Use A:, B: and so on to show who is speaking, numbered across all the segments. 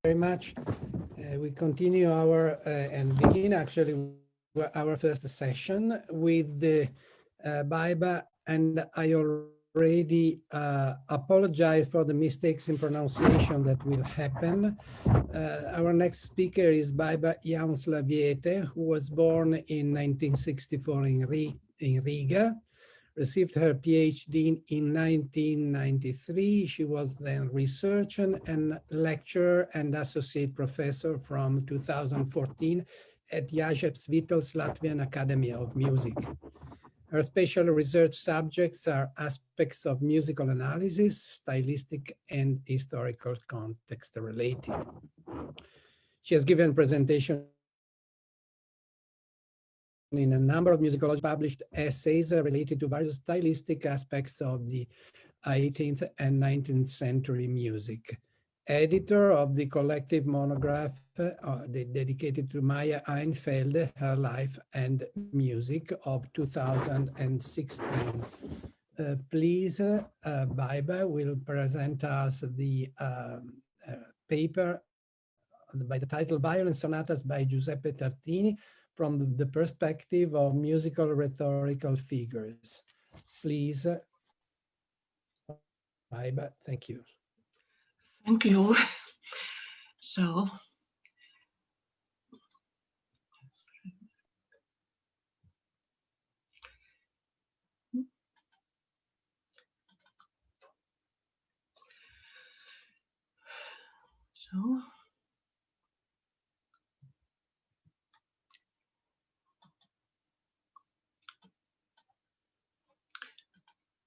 A: very much. We continue our and begin actually our first session with the BAIBA, and I already apologize for the mistakes in pronunciation that will happen. Our next speaker is BAIBA JAUNSLAVIETE, who was born in 1964 in Riga. Received her PhD in 1993. She was then researcher and lecturer and associate professor from 2014 at Jēkabpils Latvian Academy of Music. Her special research subjects are aspects of musical analysis, stylistic and historical context related. She has given presentations in a number of musicological published essays related to various stylistic aspects of the 18th and 19th century music. Editor of the collective monograph dedicated to Maya Einfeld, Her Life and Music of 2016. Please, BAIBA will present us the paper by the title Violin Sonatas by Giuseppe Tartini, from the perspective of musical rhetorical figures. Please, BAIBA, thank you.
B: Thank you. So,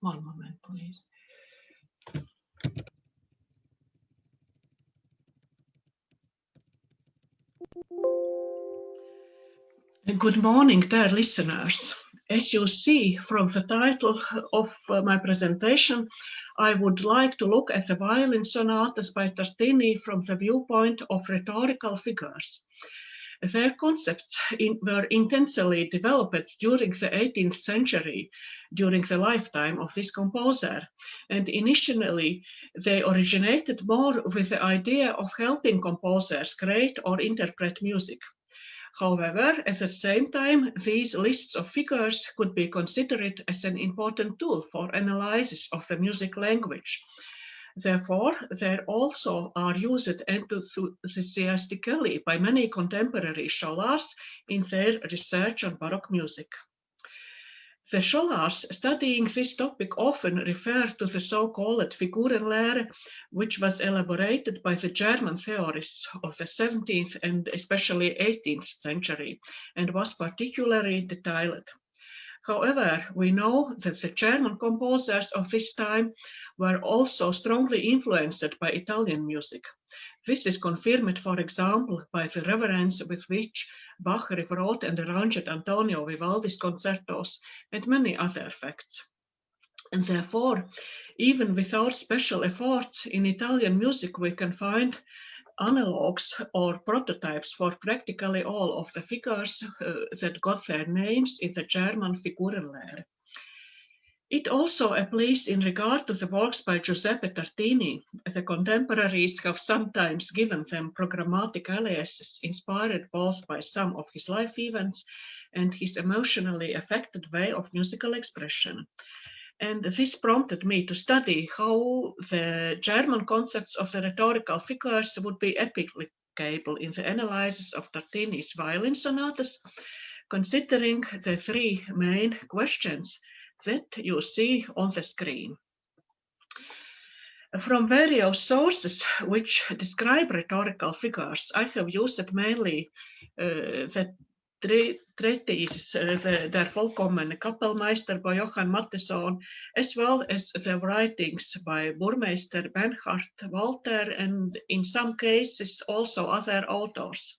B: one moment, please. Good morning, dear listeners. As you see from the title of my presentation, I would like to look at the violin sonatas by Tartini from the viewpoint of rhetorical figures. Their concepts were intensely developed during the 18th century, during the lifetime of this composer, and initially they originated more with the idea of helping composers create or interpret music. However, at the same time, these lists of figures could be considered as an important tool for analysis of the music language. Therefore, they also are used enthusiastically by many contemporary scholars in their research on Baroque music. The scholars studying this topic often refer to the so-called Figurenlehre, which was elaborated by the German theorists of the 17th and especially 18th century, and was particularly detailed. However, we know that the German composers of this time were also strongly influenced by Italian music. This is confirmed, for example, by the reverence with which Bach rewrote and arranged Antonio Vivaldi's concertos and many other facts. And therefore, even without special efforts in Italian music, we can find analogues or prototypes for practically all of the figures that got their names in the German Figurenlehre. It also applies in regard to the works by Giuseppe Tartini. The contemporaries have sometimes given them programmatic aliases inspired both by some of his life events and his emotionally affected way of musical expression. And this prompted me to study how the German concepts of the rhetorical figures would be applicable in the analysis of Tartini's violin sonatas, considering the three main questions that you see on the screen. From various sources which describe rhetorical figures, I have used mainly the treatises, Der vollkommene Kapellmeister by Johann Mattheson, as well as the writings by Burmeister, Bernhard Walter, and in some cases also other authors.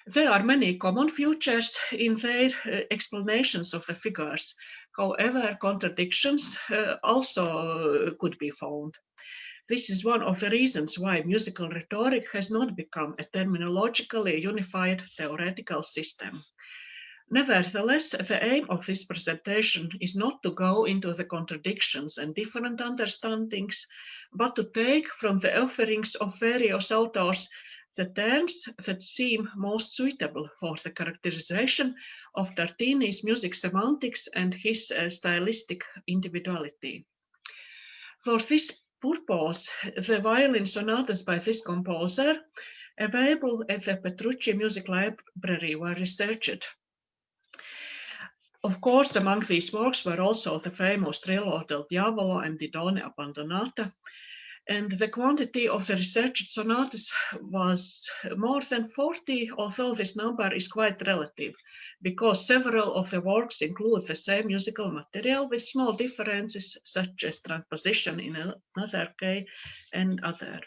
B: There are many common features in their explanations of the figures. However, contradictions also could be found. This is one of the reasons why musical rhetoric has not become a terminologically unified theoretical system. Nevertheless, the aim of this presentation is not to go into the contradictions and different understandings, but to take from the offerings of various authors the terms that seem most suitable for the characterization of Tartini's music semantics and his stylistic individuality. For this purpose, the violin sonatas by this composer, available at the Petrucci Music Library, were researched. Of course, among these works were also the famous Trillo del Diavolo and Didone Abbandonata, and the quantity of the researched sonatas was more than 40, although this number is quite relative, because several of the works include the same musical material with small differences, such as transposition in another key and other.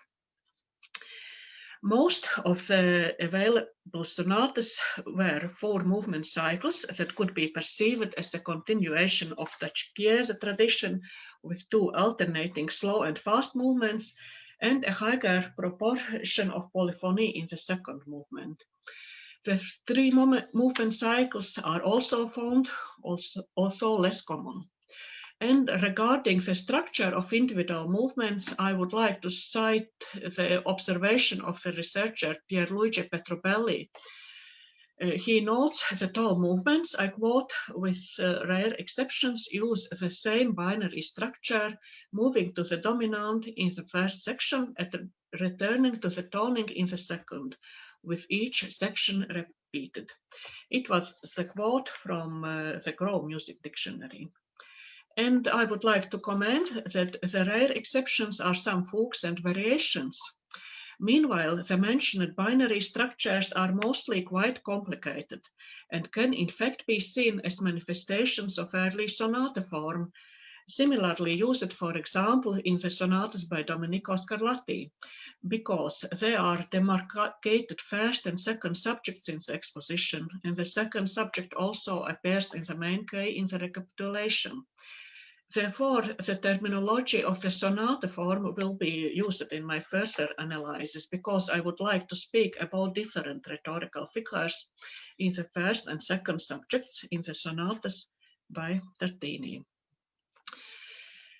B: Most of the available sonatas were 4 movement cycles that could be perceived as a continuation of the Chiesa tradition, with 2 alternating slow and fast movements and a higher proportion of polyphony in the second movement. The 3 movement cycles are also found, although less common. And regarding the structure of individual movements, I would like to cite the observation of the researcher Pierluigi Petrobelli. He notes that all movements, I quote, with rare exceptions, use the same binary structure, moving to the dominant in the first section and returning to the toning in the second, with each section repeated. It was the quote from the Grove Music Dictionary. And I would like to comment that the rare exceptions are some fugues and variations. Meanwhile, the mentioned binary structures are mostly quite complicated and can in fact be seen as manifestations of early sonata form, similarly used, for example, in the sonatas by Domenico Scarlatti, because they are demarcated first and second subjects in the exposition, and the second subject also appears in the main key in the recapitulation. Therefore, the terminology of the sonata form will be used in my further analysis, because I would like to speak about different rhetorical figures in the first and second subjects in the sonatas by Tartini.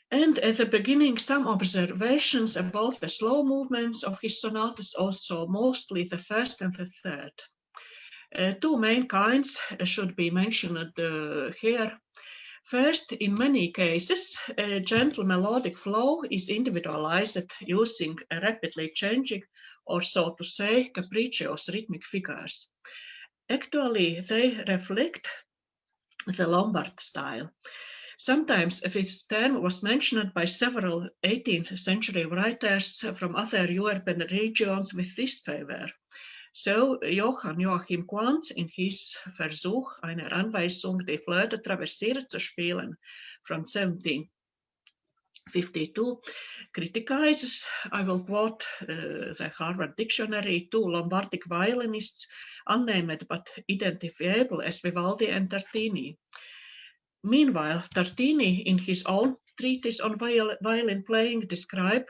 B: And at the beginning, some observations about the slow movements of his sonatas, also mostly the first and the third. 2 main kinds should be mentioned here. First, in many cases, a gentle melodic flow is individualized using a rapidly changing, or so to say, capricious rhythmic figures. Actually, they reflect the Lombard style. Sometimes this term was mentioned by several 18th century writers from other European regions with this favor. So Johann Joachim Quantz in his Versuch einer Anweisung, die Flöte traversiert zu spielen from 1752 criticizes, I will quote the Harvard Dictionary, 2 Lombardic violinists, unnamed but identifiable as Vivaldi and Tartini. Meanwhile, Tartini, in his own treatise on violin playing, describes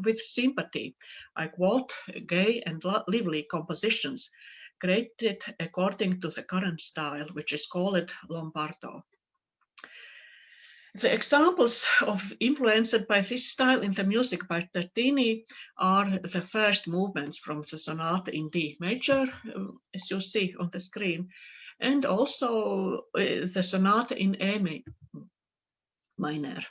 B: with sympathy, I quote, gay and lively compositions created according to the current style, which is called Lombardo. The examples influenced by this style in the music by Tartini are the first movements from the sonata in D major, as you see on the screen, and also the sonata in A minor.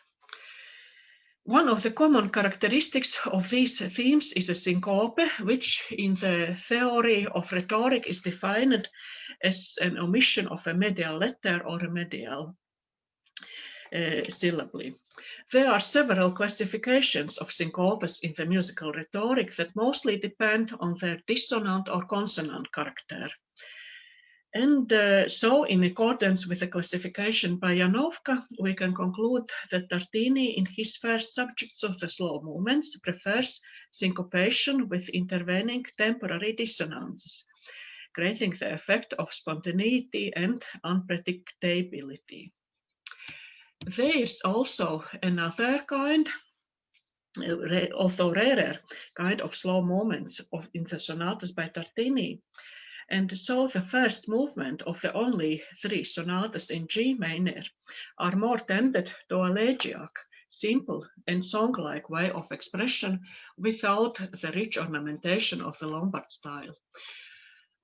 B: One of the common characteristics of these themes is a syncope, which in the theory of rhetoric is defined as an omission of a medial letter or a medial syllable. There are several classifications of syncopes in the musical rhetoric that mostly depend on their dissonant or consonant character. And so, in accordance with the classification by Janowka, we can conclude that Tartini, in his first subjects of the slow movements, prefers syncopation with intervening temporary dissonances, creating the effect of spontaneity and unpredictability. There is also another kind, although rarer, kind of slow moments in the sonatas by Tartini. And so the first movement of the only 3 sonatas in G minor are more tended to elegiac, simple and song-like way of expression without the rich ornamentation of the Lombard style.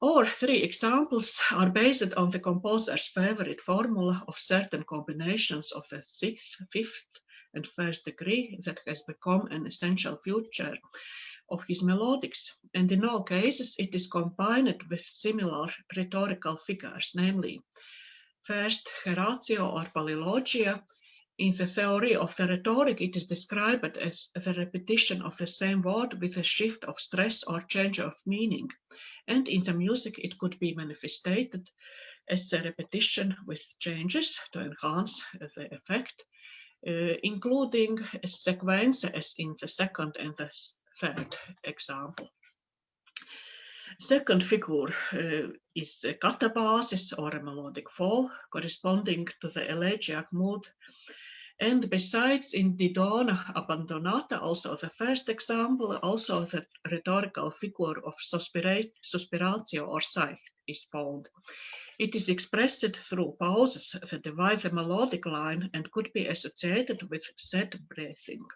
B: All 3 examples are based on the composer's favorite formula of certain combinations of the 6th, 5th, and 1st degree that has become an essential feature of his melodics, and in all cases it is combined with similar rhetorical figures, namely, first, Horatio or polylogia. In the theory of the rhetoric, it is described as the repetition of the same word with a shift of stress or change of meaning, and in the music it could be manifested as a repetition with changes to enhance the effect, including a sequence as in the second and the third example. Second figure is a catabasis or a melodic fall corresponding to the elegiac mood. And besides in Didona Abbandonata, also the first example, also the rhetorical figure of suspiratio or sigh is found. It is expressed through pauses that divide the melodic line and could be associated with set breathing.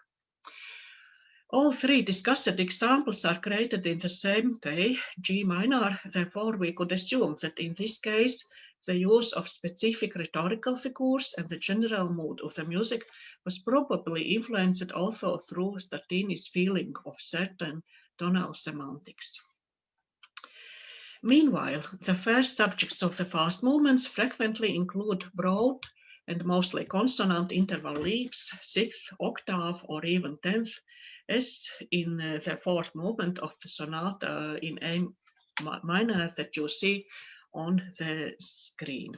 B: All 3 discussed examples are created in the same key, G minor, therefore we could assume that in this case the use of specific rhetorical figures and the general mood of the music was probably influenced also through Tartini's feeling of certain tonal semantics. Meanwhile, the first subjects of the fast movements frequently include broad and mostly consonant interval leaps, 6th, octave, or even 10th, as in the 4th movement of the sonata in A minor that you see on the screen.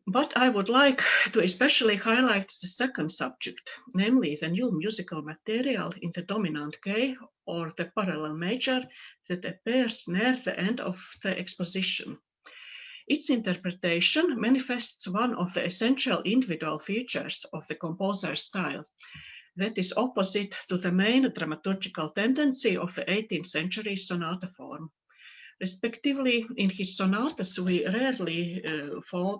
B: But I would like to especially highlight the second subject, namely the new musical material in the dominant key or the parallel major that appears near the end of the exposition. Its interpretation manifests one of the essential individual features of the composer's style, that is opposite to the main dramaturgical tendency of the 18th century sonata form. Respectively, in his sonatas, we rarely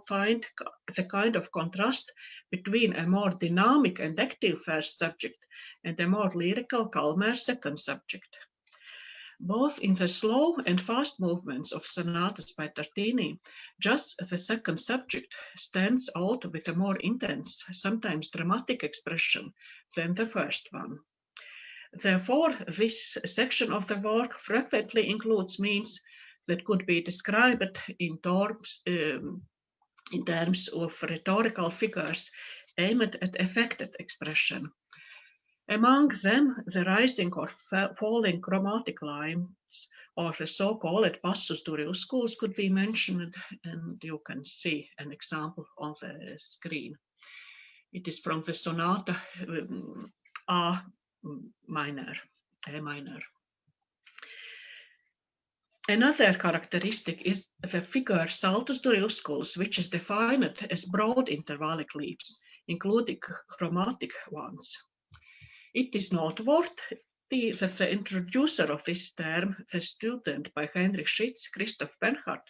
B: find the kind of contrast between a more dynamic and active first subject and a more lyrical, calmer second subject. Both in the slow and fast movements of sonatas by Tartini, just the second subject stands out with a more intense, sometimes dramatic expression than the first one. Therefore, this section of the work frequently includes means that could be described in terms of rhetorical figures aimed at affected expression. Among them, the rising or falling chromatic lines, or the so-called passus duriusculs, could be mentioned, and you can see an example on the screen. It is from the sonata A minor. Another characteristic is the figure saltus duriusculs, which is defined as broad intervallic leaps, including chromatic ones. It is noteworthy that the introducer of this term, the student by Heinrich Schitz, Christoph Bernhard,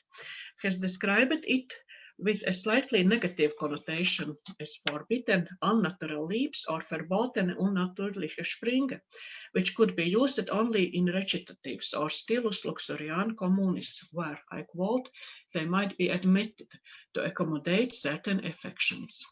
B: has described it with a slightly negative connotation as forbidden, unnatural leaps or verboten unnatürliche Sprünge, which could be used only in recitatives or stilus luxurian communis, where, I quote, they might be admitted to accommodate certain affections.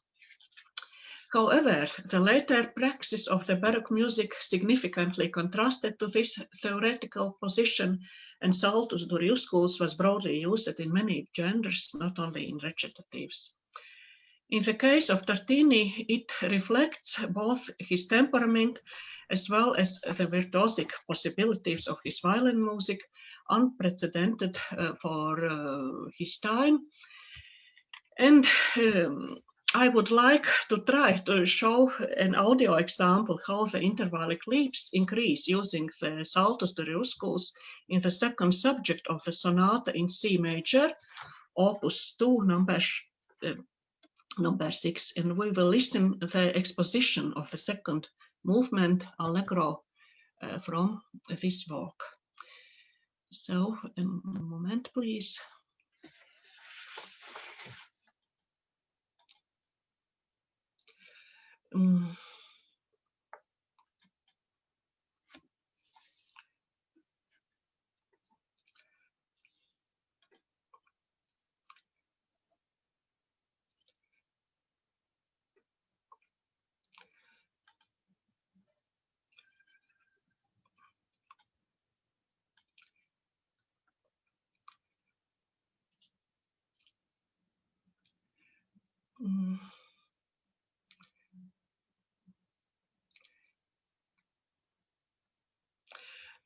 B: However, the later praxis of the Baroque music significantly contrasted to this theoretical position, and saltus duriusculs was broadly used in many genres, not only in recitatives. In the case of Tartini, it reflects both his temperament as well as the virtuosic possibilities of his violin music, unprecedented for his time. And I would like to try to show an audio example how the intervallic leaps increase using the saltus duriusculs in the second subject of the sonata in C major, opus 2, number 6, and we will listen to the exposition of the second movement, Allegro, from this work. So, a moment, please.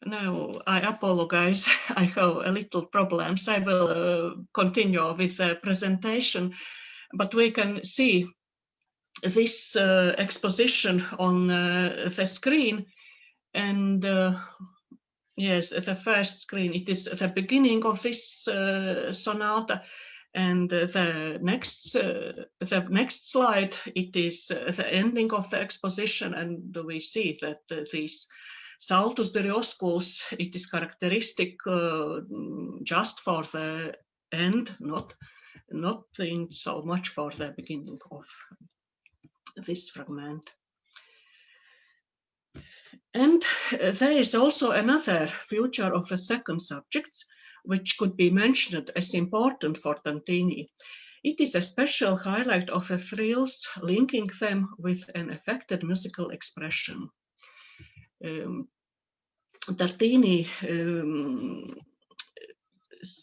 B: No, I apologize. I have a little problems. I will continue with the presentation, but we can see this exposition on the screen. And yes, the first screen, it is the beginning of this sonata. And the next slide, it is the ending of the exposition. And we see that these saltus de riosculs, it is characteristic just for the end, not in so much for the beginning of this fragment. And there is also another feature of the second subjects, which could be mentioned as important for Tartini. It is a special highlight of the thrills, linking them with an affected musical expression. Tartini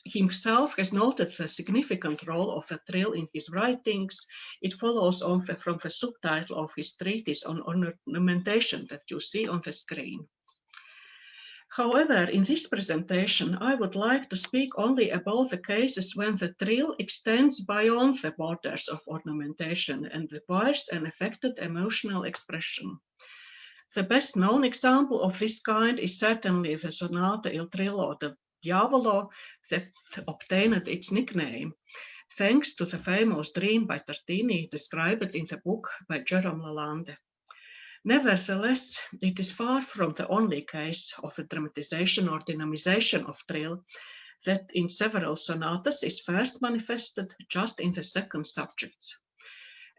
B: himself has noted the significant role of the trill in his writings. It follows on from the subtitle of his treatise on ornamentation that you see on the screen. However, in this presentation, I would like to speak only about the cases when the trill extends beyond the borders of ornamentation and requires an affected emotional expression. The best known example of this kind is certainly the Sonata Il Trillo del Diavolo that obtained its nickname, thanks to the famous dream by Tartini described in the book by Jérôme Lalande. Nevertheless, it is far from the only case of a dramatization or dynamization of trill that in several sonatas is first manifested just in the second subjects.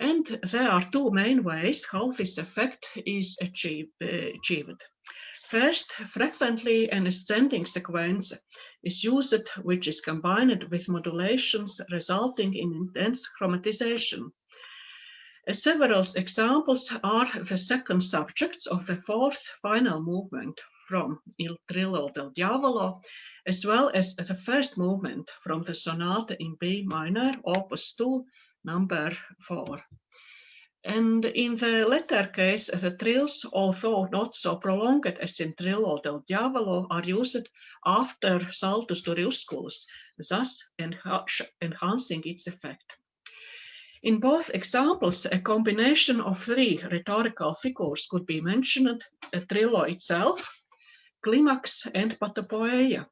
B: And there are two main ways how this effect is achieved. First, frequently an ascending sequence is used, which is combined with modulations resulting in intense chromatization. Several examples are the second subjects of the fourth final movement from Il Trillo del Diavolo, as well as the first movement from the Sonata in B minor, Opus 2, number 4. And in the latter case, the trills, although not so prolonged as in Trillo del Diavolo, are used after saltus de riosculs, thus enhancing its effect. In both examples, a combination of three rhetorical figures could be mentioned: a trillo itself, climax, and patopoeia.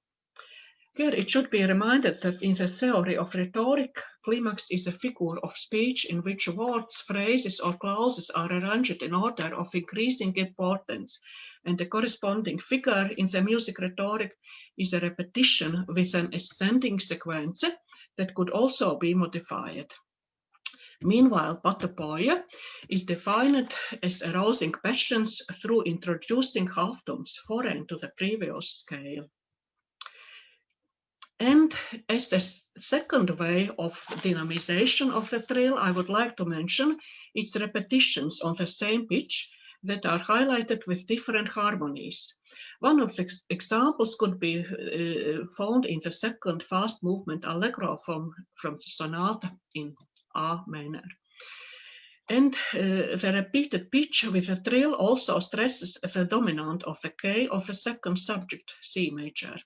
B: Here it should be reminded that in the theory of rhetoric, climax is a figure of speech in which words, phrases, or clauses are arranged in order of increasing importance, and the corresponding figure in the music rhetoric is a repetition with an ascending sequence that could also be modified. Meanwhile, patopoeia is defined as arousing passions through introducing halftones foreign to the previous scale. And as a second way of dynamization of the trill, I would like to mention its repetitions on the same pitch that are highlighted with different harmonies. One of the examples could be found in the second fast movement Allegro from the Sonata in A minor. And the repeated pitch with the trill also stresses the dominant of the key of the second subject, C major.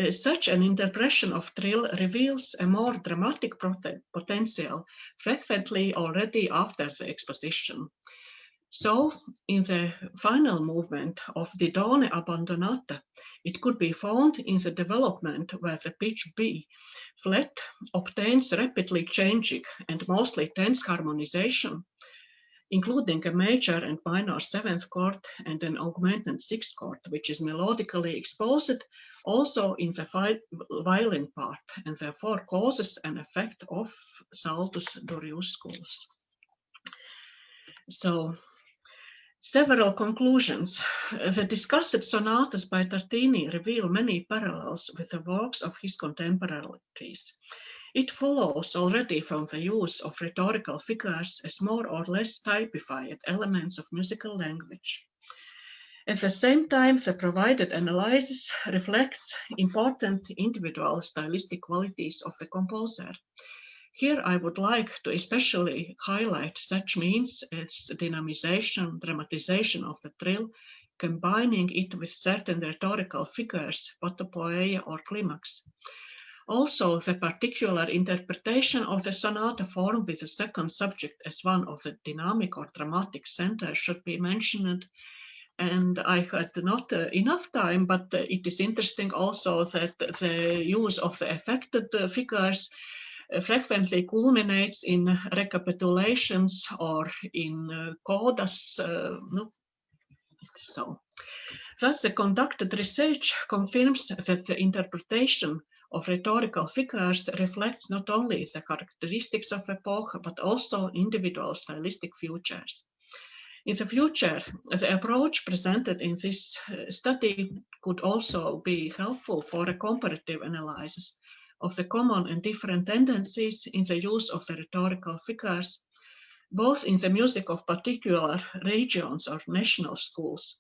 B: Such an interpretation of trill reveals a more dramatic potential, frequently already after the exposition. So, in the final movement of Didone Abbandonata, it could be found in the development where the pitch B flat obtains rapidly changing and mostly tense harmonization. including a major and minor 7th chord and an augmented 6th chord, which is melodically exposed also in the violin part, and therefore causes an effect of saltus duriusculus. So, several conclusions. The discussed sonatas by Tartini reveal many parallels with the works of his contemporaries. It follows already from the use of rhetorical figures as more or less typified elements of musical language. At the same time, the provided analysis reflects important individual stylistic qualities of the composer. Here I would like to especially highlight such means as dynamization, dramatization of the trill, combining it with certain rhetorical figures, potopoeia or climax. Also, the particular interpretation of the sonata form with the second subject as one of the dynamic or dramatic center should be mentioned. And I had not enough time, but it is interesting also that the use of the affected figures frequently culminates in recapitulations or in codas. Thus, the conducted research confirms that the interpretation of rhetorical figures reflects not only the characteristics of epoch, but also individual stylistic futures. In the future, the approach presented in this study could also be helpful for a comparative analysis of the common and different tendencies in the use of the rhetorical figures, both in the music of particular regions or national schools,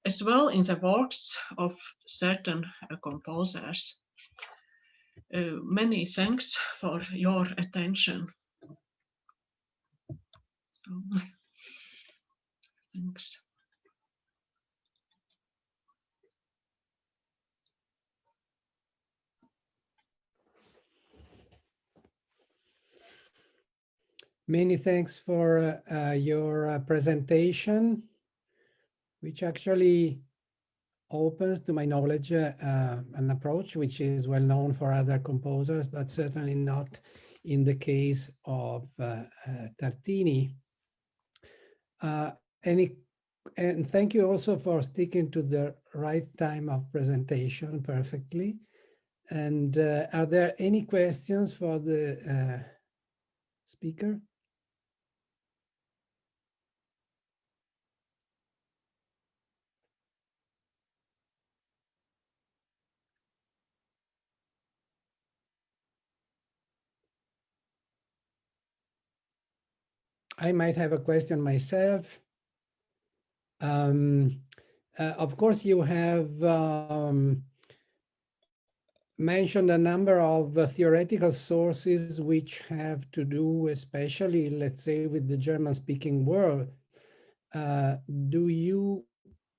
B: as well in the works of certain composers. Many thanks for your attention. Thanks.
A: Many thanks for your presentation, which actually opens, to my knowledge, an approach which is well known for other composers, but certainly not in the case of Tartini. And thank you also for sticking to the right time of presentation perfectly. And are there any questions for the speaker? I might have a question myself. Of course, you have mentioned a number of theoretical sources which have to do, especially, let's say, with the German-speaking world. Do you,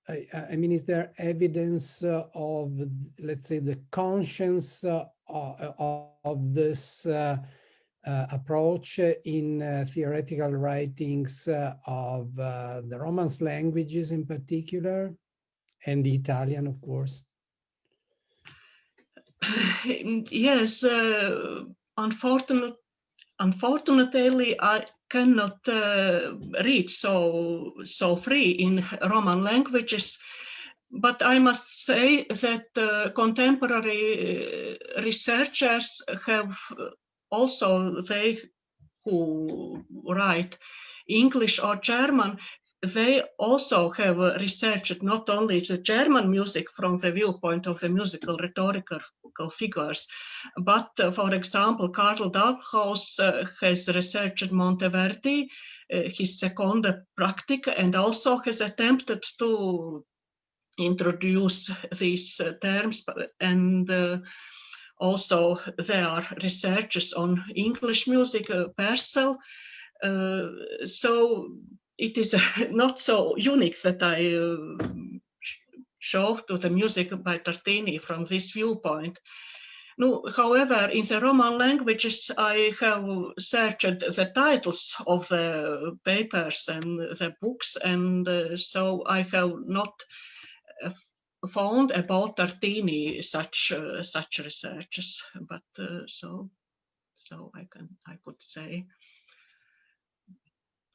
A: I mean, is there evidence of, let's say, the conscience of this approach in theoretical writings of the Romance languages in particular, and the Italian, of course?
B: Yes, unfortunately, I cannot read so free in Roman languages, but I must say that contemporary researchers have also, they who write English or German, they also have researched not only the German music from the viewpoint of the musical rhetorical figures, but for example, Karl Dawkhaus has researched Monteverdi, his Seconda Practica, and also has attempted to introduce these terms, and also there are researches on English music, Purcell. So it is not so unique that I show to the music by Tartini from this viewpoint. No, however, in the Roman languages, I have searched the titles of the papers and the books, and so I have not found about Tartini such researches. But so I could say.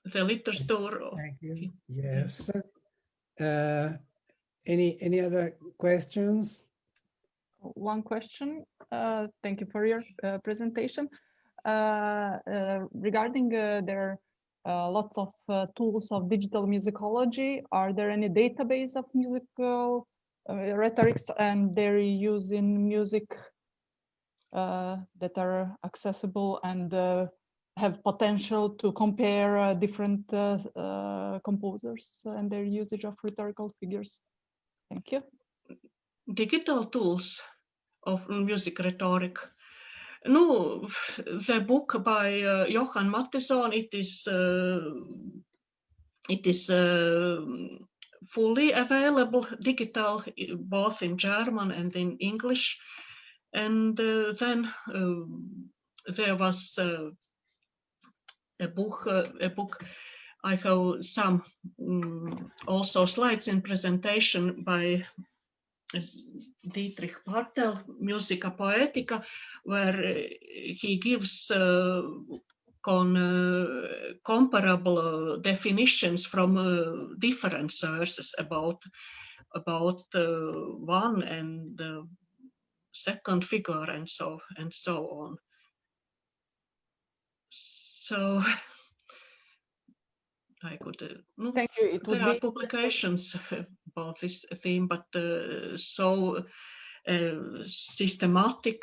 B: the literature.
A: Thank you. Yes. Any other questions?
C: One question. Thank you for your presentation. Regarding there are lots of tools of digital musicology, are there any database of musical rhetorics and their use in music that are accessible and have potential to compare different composers and their usage of rhetorical figures? Thank you.
B: Digital tools of music rhetoric. No, the book by Johann Mattheson, it is fully available digital, both in German and in English. And then there was a book. I have some also slides in presentation by Dietrich Bartel, Musica Poetica, where he gives comparable definitions from different sources about one and second figure and so on. So I could.
C: Thank you. It would
B: there are
C: be
B: publications about this theme, but so systematic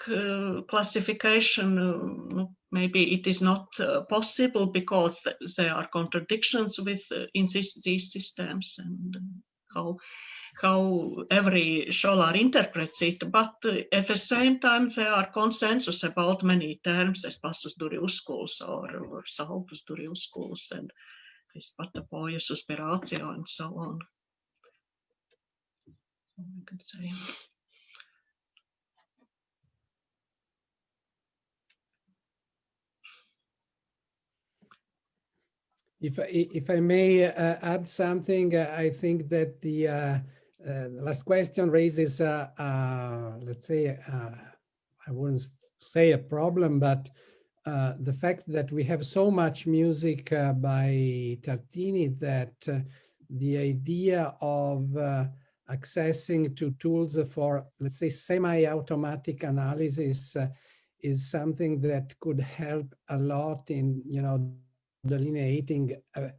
B: classification, maybe it is not possible because there are contradictions with in these systems and how every scholar interprets it. But at the same time, there are consensus about many terms, as passus duriusculus or saltus duriusculus and this patapoia suspiratio and so on. I could say.
A: If I may add something, I think that the last question raises, let's say, I wouldn't say a problem, but the fact that we have so much music by Tartini that the idea of accessing to tools for, let's say, semi-automatic analysis is something that could help a lot in, delineating a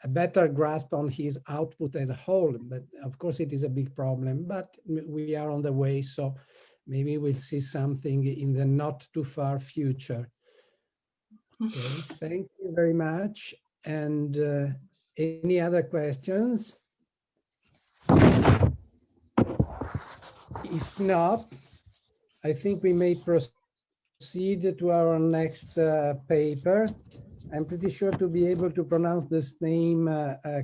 A: better grasp on his output as a whole. But of course it is a big problem, but we are on the way, so maybe we'll see something in the not too far future. Okay, thank you very much. And any other questions? If not, I think we may proceed to our next paper. I'm pretty sure to be able to pronounce this name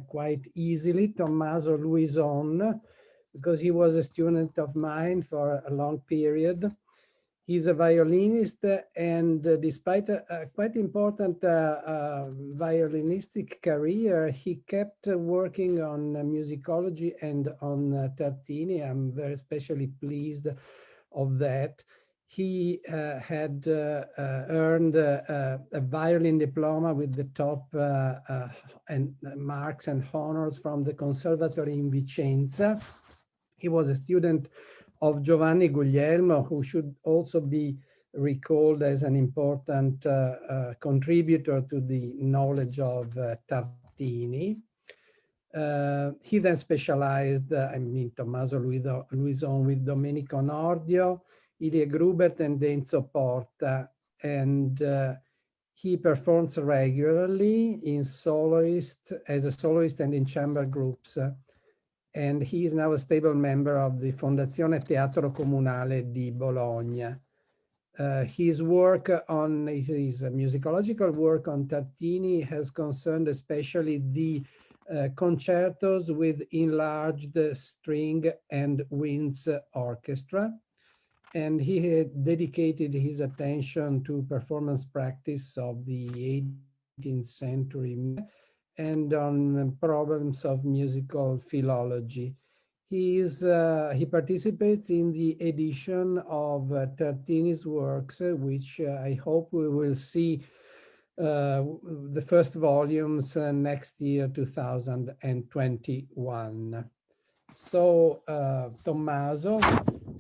A: quite easily, Tommaso LUISON, because he was a student of mine for a long period. He's a violinist, and despite a quite important violinistic career, he kept working on musicology and on Tartini. I'm very especially pleased of that. He had earned a violin diploma with the top and marks and honors from the Conservatory in Vicenza. He was a student of Giovanni Guglielmo, who should also be recalled as an important contributor to the knowledge of Tartini. He then specialized, Tommaso LUISON with Domenico Nordio, Ilie Grubert and Enzo Porta, and he performs regularly in as a soloist and in chamber groups. And he is now a stable member of the Fondazione Teatro Comunale di Bologna. His work on his musicological work on Tartini has concerned especially the concertos with enlarged string and winds orchestra. And he had dedicated his attention to performance practice of the 18th century and on problems of musical philology. He participates in the edition of Tartini's works, which I hope we will see the first volumes next year, 2021. So, Tommaso,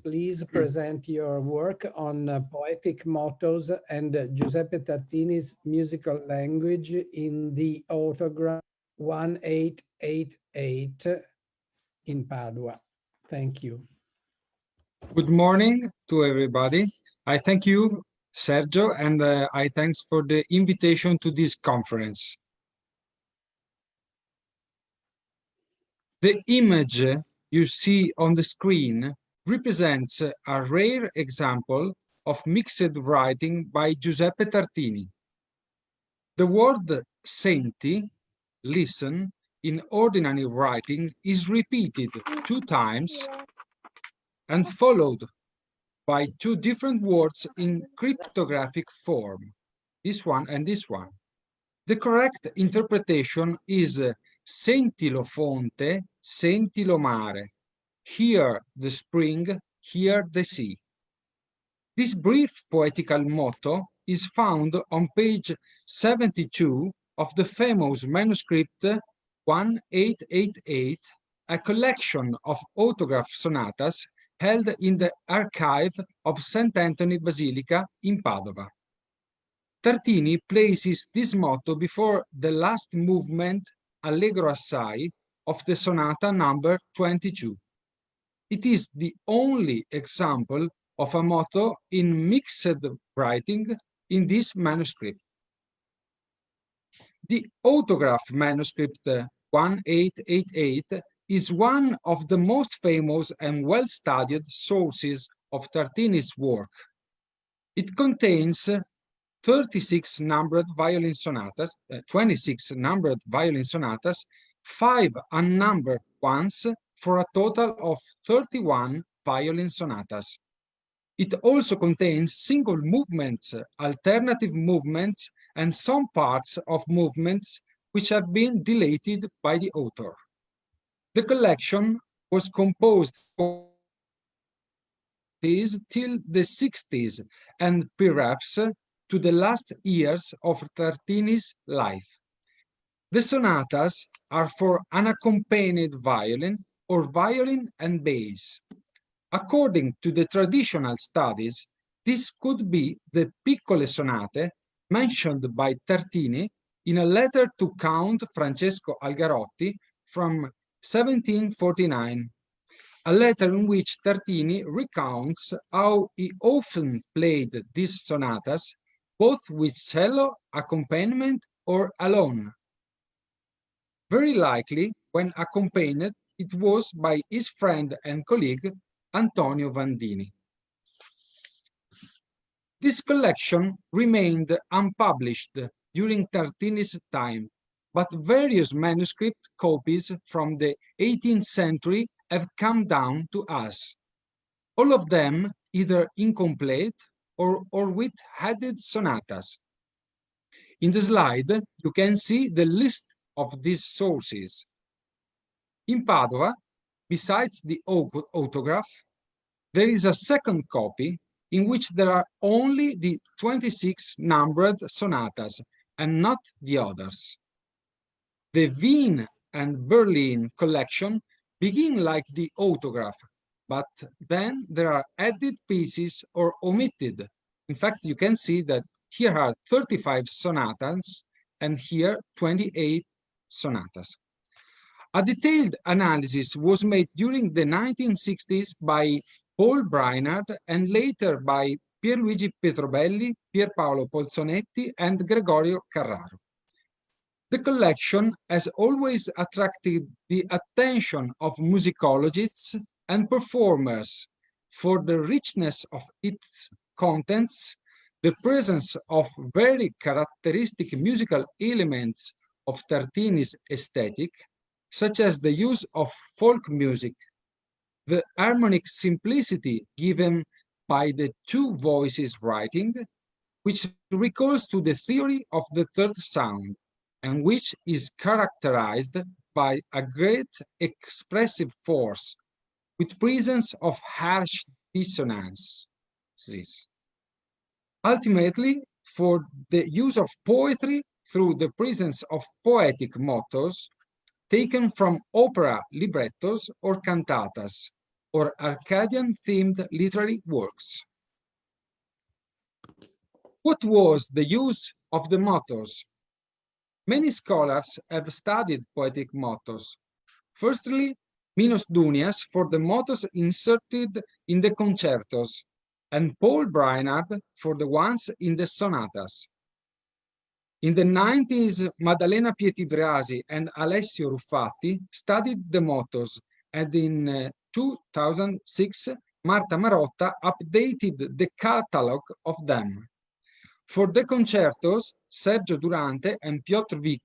A: please present your work on poetic mottos and Giuseppe Tartini's musical language in the autograph 1888 in Padua. Thank you.
D: Good morning to everybody. I thank you, Sergio, and I thanks for the invitation to this conference. The image you see on the screen represents a rare example of mixed writing by Giuseppe Tartini. The word senti, listen, in ordinary writing is repeated 2 times and followed by 2 different words in cryptographic form, this one and this one. The correct interpretation is senti lo fonte, senti lo mare. Hear the spring, hear the sea. This brief poetical motto is found on page 72 of the famous manuscript 1888, a collection of autograph sonatas held in the archive of St. Anthony Basilica in Padova. Tartini places this motto before the last movement, Allegro assai, of the sonata number 22. It is the only example of a motto in mixed writing in this manuscript. The autograph manuscript 1888 is one of the most famous and well-studied sources of Tartini's work. It contains 36 numbered violin sonatas, 26 numbered violin sonatas, 5 unnumbered ones, for a total of 31 violin sonatas. It also contains single movements, alternative movements, and some parts of movements which have been deleted by the author. The collection was composed till the 60s and perhaps to the last years of Tartini's life. The sonatas are for unaccompanied violin or violin and bass. According to the traditional studies, this could be the piccole sonate mentioned by Tartini in a letter to Count Francesco Algarotti from 1749, a letter in which Tartini recounts how he often played these sonatas, both with cello accompaniment or alone. Very likely, when accompanied, it was by his friend and colleague, Antonio Vandini. This collection remained unpublished during Tartini's time, but various manuscript copies from the 18th century have come down to us. All of them either incomplete or with added sonatas. In the slide, you can see the list of these sources. In Padua, besides the autograph, there is a second copy in which there are only the 26 numbered sonatas and not the others. The Wien and Berlin collection begin like the autograph, but then there are added pieces or omitted. In fact, you can see that here are 35 sonatas and here 28 sonatas. A detailed analysis was made during the 1960s by Paul Brainard and later by Pierluigi Petrobelli, Pierpaolo Polzonetti, and Gregorio Carraro. The collection has always attracted the attention of musicologists and performers for the richness of its contents, the presence of very characteristic musical elements of Tartini's aesthetic, such as the use of folk music, the harmonic simplicity given by the 2 voices writing, which recalls to the theory of the third sound, and which is characterized by a great expressive force, with presence of harsh dissonances. Ultimately, for the use of poetry through the presence of poetic mottos taken from opera librettos or cantatas, or Arcadian-themed literary works. What was the use of the mottos? Many scholars have studied poetic mottos. Firstly, Minos Dunias for the mottos inserted in the concertos, and Paul Brainard for the ones in the sonatas. In the 90s, Maddalena Pietibrasi and Alessio Ruffatti studied the mottos, and in 2006, Marta Marotta updated the catalog of them. For the concertos, Sergio Durante and Piotr Wick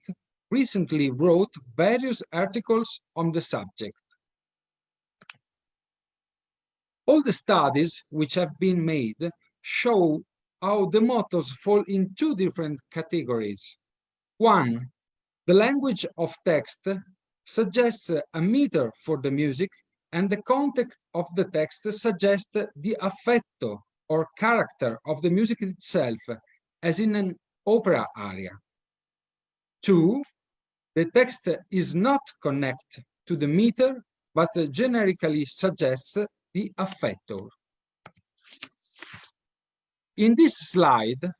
D: recently wrote various articles on the subject. All the studies which have been made show how the mottos fall in two different categories. One, the language of text suggests a meter for the music, and the context of the text suggests the affetto or character of the music itself, as in an opera aria. Two, the text is not connected to the meter, but generically suggests the affetto. In this slide,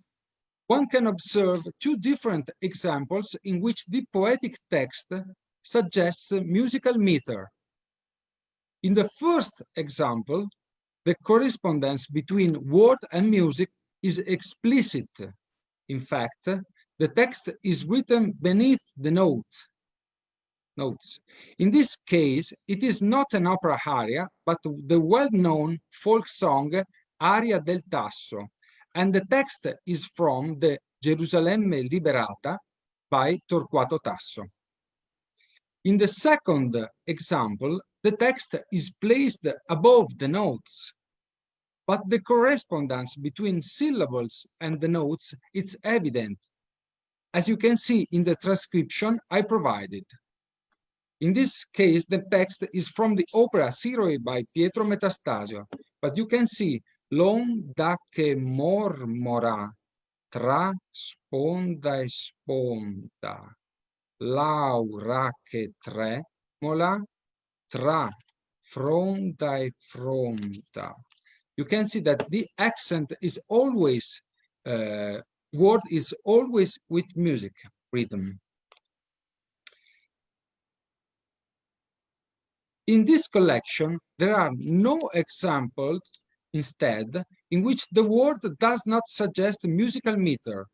D: one can observe two different examples in which the poetic text suggests musical meter. In the first example, the correspondence between word and music is explicit. In fact, the text is written beneath the notes. In this case, it is not an opera aria, but the well-known folk song Aria del Tasso, and the text is from the Gerusalemme Liberata by Torquato Tasso. In the second example, the text is placed above the notes, but the correspondence between syllables and the notes is evident, as you can see in the transcription I provided. In this case, the text is from the opera Siroe by Pietro Metastasio, but you can see l'onda che mormora tra sponda e sponda, l'aura che tremola tra fronda e fronda. You can see that the accent is always, word is always with music rhythm. In this collection, there are no examples, instead, in which the word does not suggest musical meter.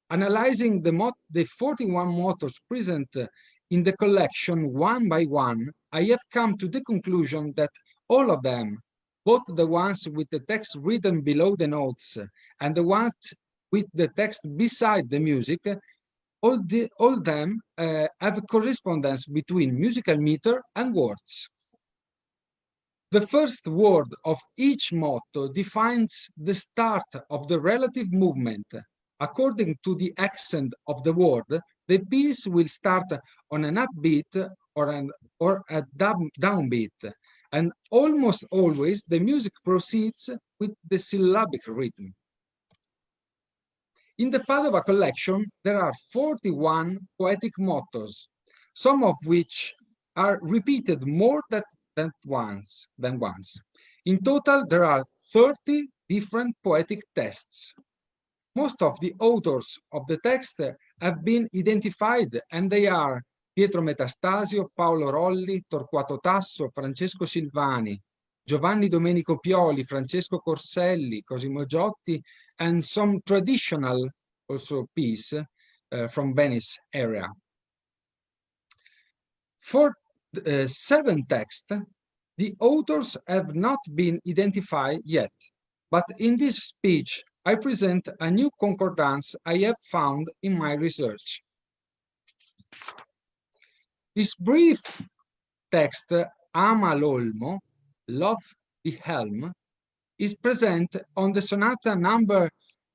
D: Analyzing the 41 mottos present in the collection one by one, I have come to the conclusion that all of them, both the ones with the text written below the notes and the ones with the text beside the music, all them have a correspondence between musical meter and words. The first word of each motto defines the start of the relative movement. According to the accent of the word, the piece will start on an upbeat or a downbeat, and almost always the music proceeds with the syllabic rhythm. In the Padova collection, there are 41 poetic mottos, some of which are repeated more than once. In total, there are 30 different poetic texts. Most of the authors of the text have been identified, and they are Pietro Metastasio, Paolo Rolli, Torquato Tasso, Francesco Silvani, Giovanni Domenico Pioli, Francesco Corselli, Cosimo Giotti, and some traditional also piece from Venice area. For 7 texts, the authors have not been identified yet, but in this speech I present a new concordance I have found in my research. This brief text, Ama l'olmo, Love the Helm, is present on the sonata number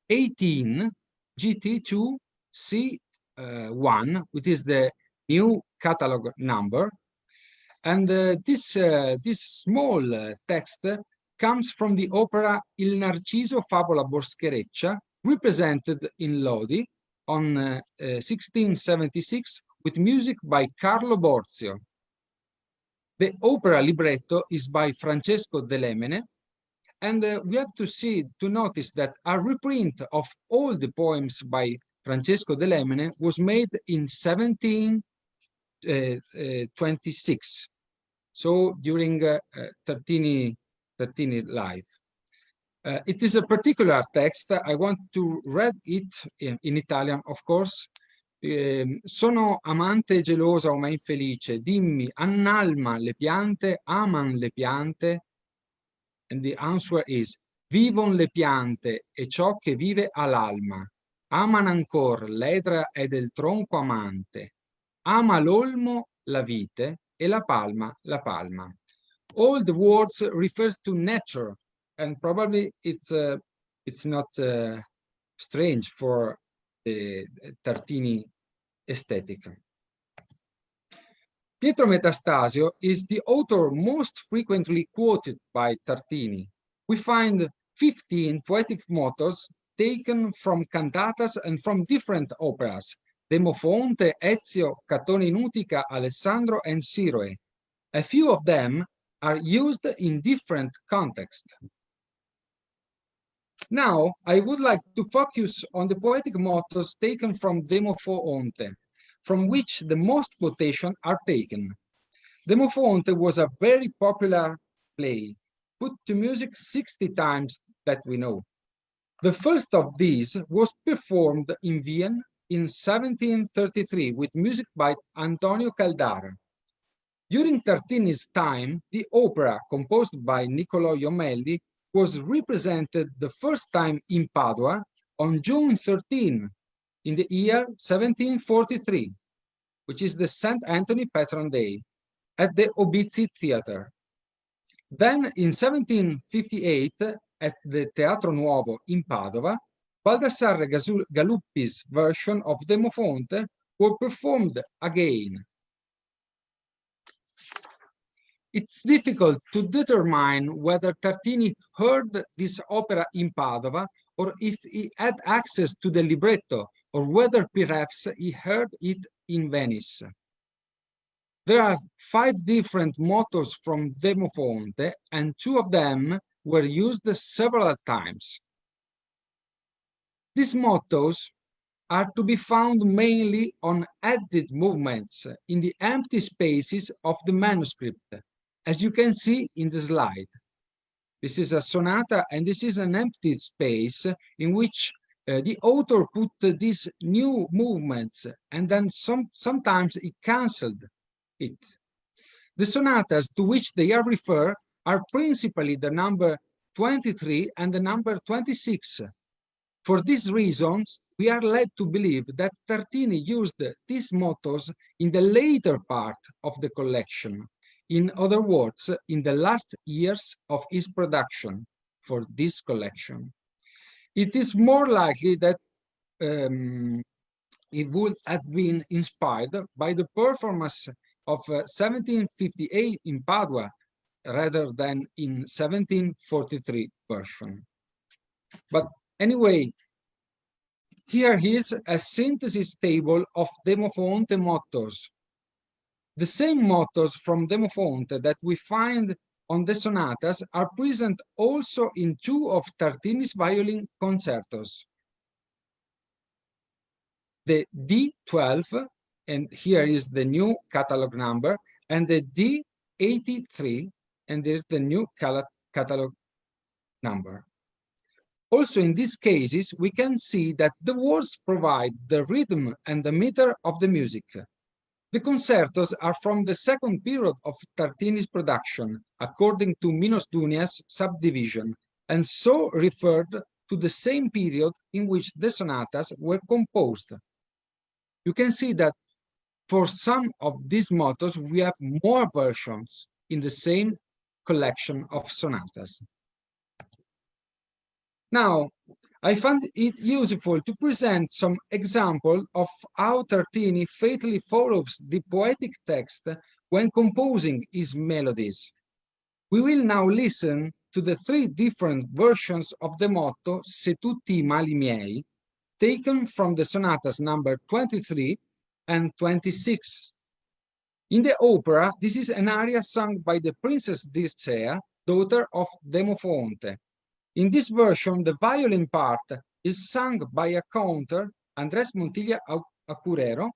D: 18, GT2 C1, which is the new catalog number. And this small text comes from the opera Il Narciso Favola Boschereccia, represented in Lodi on 1676 with music by Carlo Borzio. The opera libretto is by Francesco De Lemene, and we have to notice that a reprint of all the poems by Francesco De Lemene was made in 1726, so during Tartini's life. It is a particular text. I want to read it in Italian, of course. Sono amante gelosa o ma infelice, dimmi, annalma le piante, aman le piante? And the answer is, vivon le piante e ciò che vive all'alma. Aman ancor l'edra ed il tronco amante. Ama l'olmo la vite e la palma la palma. All the words refers to nature, and probably it's not strange for the Tartini aesthetic. Pietro Metastasio is the author most frequently quoted by Tartini. We find 15 poetic mottos taken from cantatas and from different operas: Demofonte, Ezio, Catone in Utica, Alessandro, and Siroe. A few of them are used in different contexts. Now, I would like to focus on the poetic mottos taken from Demofonte, from which the most quotations are taken. Demofonte was a very popular play, put to music 60 times that we know. The first of these was performed in Vienna in 1733 with music by Antonio Caldara. During Tartini's time, the opera, composed by Niccolò Jommelli, was represented the first time in Padua on June 13 in the year 1743, which is the St. Anthony Patron Day, at the Obizi Theatre. Then in 1758, at the Teatro Nuovo in Padova, Baldassarre Galuppi's version of Demofonte was performed again. It's difficult to determine whether Tartini heard this opera in Padova or if he had access to the libretto, or whether perhaps he heard it in Venice. There are 5 different mottos from Demofonte, and 2 of them were used several times. These mottos are to be found mainly on added movements in the empty spaces of the manuscript, as you can see in the slide. This is a sonata, and this is an empty space in which the author put these new movements, and then sometimes he cancelled it. The sonatas to which they are referred are principally the number 23 and the number 26. For these reasons, we are led to believe that Tartini used these mottos in the later part of the collection. In other words, in the last years of his production for this collection. It is more likely that it would have been inspired by the performance of 1758 in Padua rather than in 1743 version. But anyway, here is a synthesis table of Demofonte mottos. The same mottos from Demofonte that we find on the sonatas are present also in 2 of Tartini's violin concertos. The D12, and here is the new catalog number, and the D83, and there's the new catalog number. Also in these cases, we can see that the words provide the rhythm and the meter of the music. The concertos are from the second period of Tartini's production, according to Minos Dunia's subdivision, and so referred to the same period in which the sonatas were composed. You can see that for some of these mottos, we have more versions in the same collection of sonatas. Now, I find it useful to present some example of how Tartini faithfully follows the poetic text when composing his melodies. We will now listen to the three different versions of the motto Se tutti i mali miei, taken from the sonatas number 23 and 26. In the opera, this is an aria sung by the Princess Dircea, daughter of Demofonte. In this version, the violin part is sung by a counter, Andrés Montilla Acurero,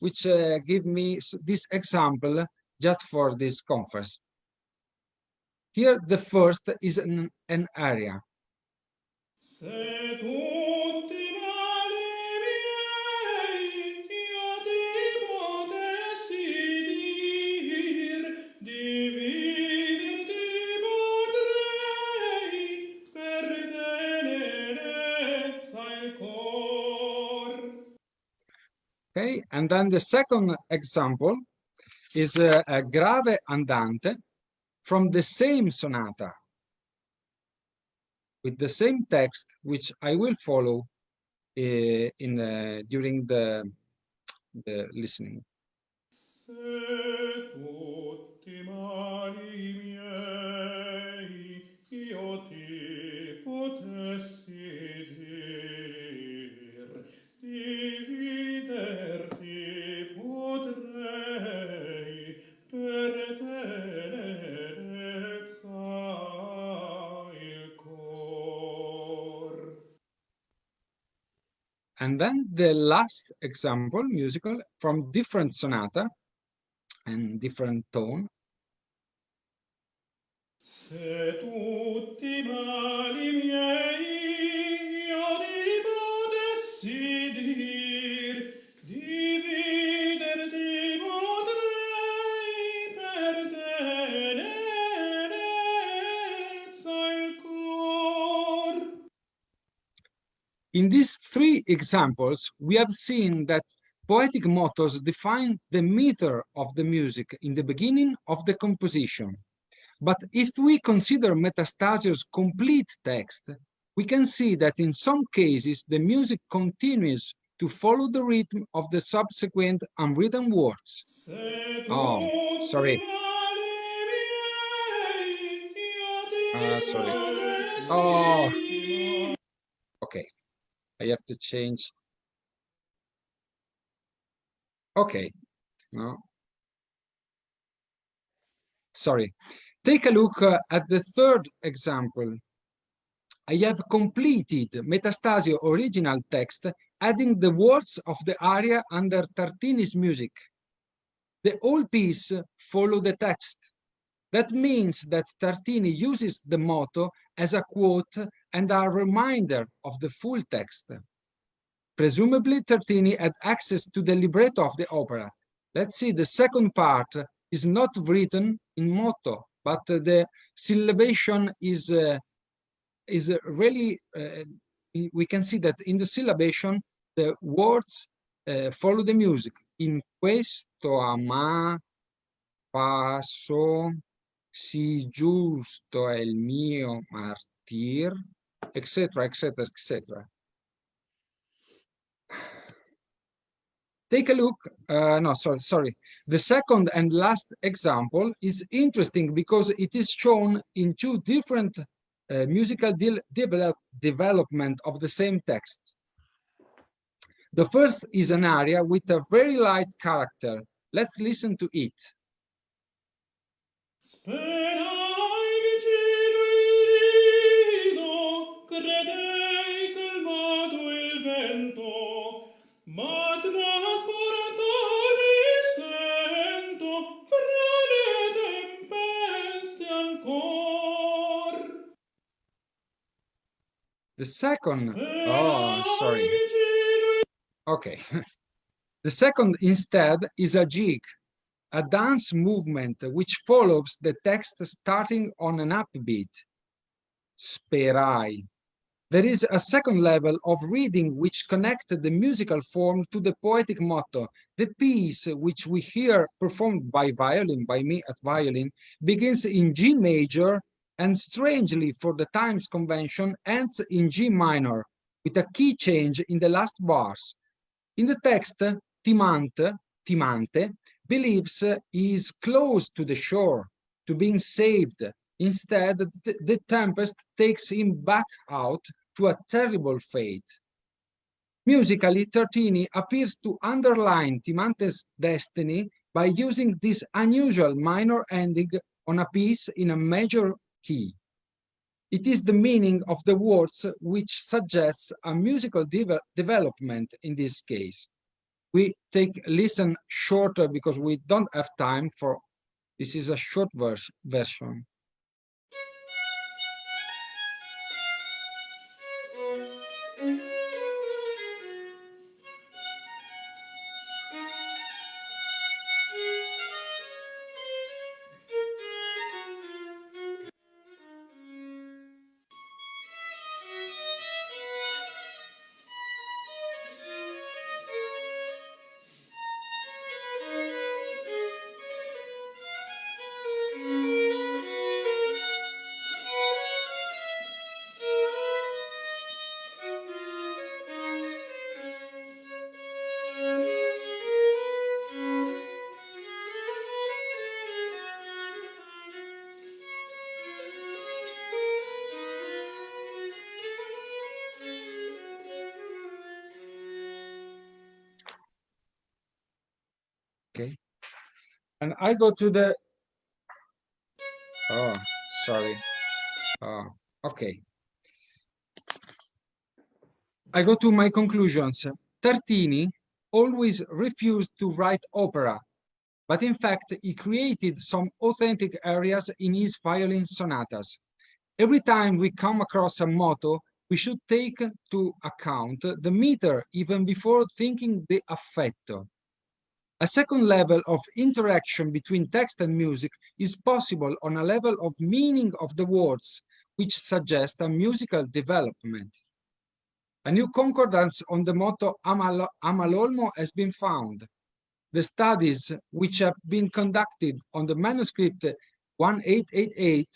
D: which give me this example just for this conference. Here, the first is an aria.
E: Se tutti mali miei io ti potessi dir, dividerti potrei per tenerezza il cor.
D: Okay, and then the second example is a grave andante from the same sonata, with the same text, which I will follow during the listening.
E: Se tutti mali miei io ti potessi dir, dividerti potrei per tenerezza il cor.
D: And then the last example, musical, from different sonata and different tone.
E: Se tutti i mali miei io ti potessi dir, dividerti potrei per tenerezza il cor.
D: In these three examples, we have seen that poetic mottos define the meter of the music in the beginning of the composition. But if we consider Metastasio's complete text, we can see that in some cases the music continues to follow the rhythm of the subsequent unwritten words. Oh, sorry. Sorry. Oh, okay. I have to change. Okay, no. Sorry. Take a look at the third example. I have completed Metastasio original text, adding the words of the aria under Tartini's music. The whole piece follows the text. That means that Tartini uses the motto as a quote and a reminder of the full text. Presumably, Tartini had access to the libretto of the opera. Let's see, the second part is not written in motto, but the syllabation is really, we can see that in the syllabation, the words follow the music. In questo ama passo, si giusto è il mio martir, etc., etc., etc. Take a look, sorry. The second and last example is interesting because it is shown in two different musical development of the same text. The first is an aria with a very light character. Let's listen to it.
E: Sperai vicino il nido, credei calmato il vento, ma trasportare mi sento fra le tempeste ancor.
D: The second, oh, sorry. Okay. The second instead is a jig, a dance movement which follows the text starting on an upbeat. Sperai. There is a second level of reading which connected the musical form to the poetic motto. The piece, which we hear performed by violin, by me at violin, begins in G major and strangely for the times convention ends in G minor, with a key change in the last bars. In the text, Timante, believes he is close to the shore, to being saved, Instead, the tempest takes him back out to a terrible fate. Musically, Tartini appears to underline Timante's destiny by using this unusual minor ending on a piece in a major key. It is the meaning of the words which suggests a musical development in this case. We listen shorter because we don't have time for, this is a short version. Okay, and I go to the, oh, sorry. Okay. I go to my conclusions. Tartini always refused to write opera, but in fact, he created some authentic areas in his violin sonatas. Every time we come across a motto, we should take to account the meter even before thinking the affetto. A second level of interaction between text and music is possible on a level of meaning of the words, which suggest a musical development. A new concordance on the motto Amalolmo has been found. The studies which have been conducted on the manuscript 1888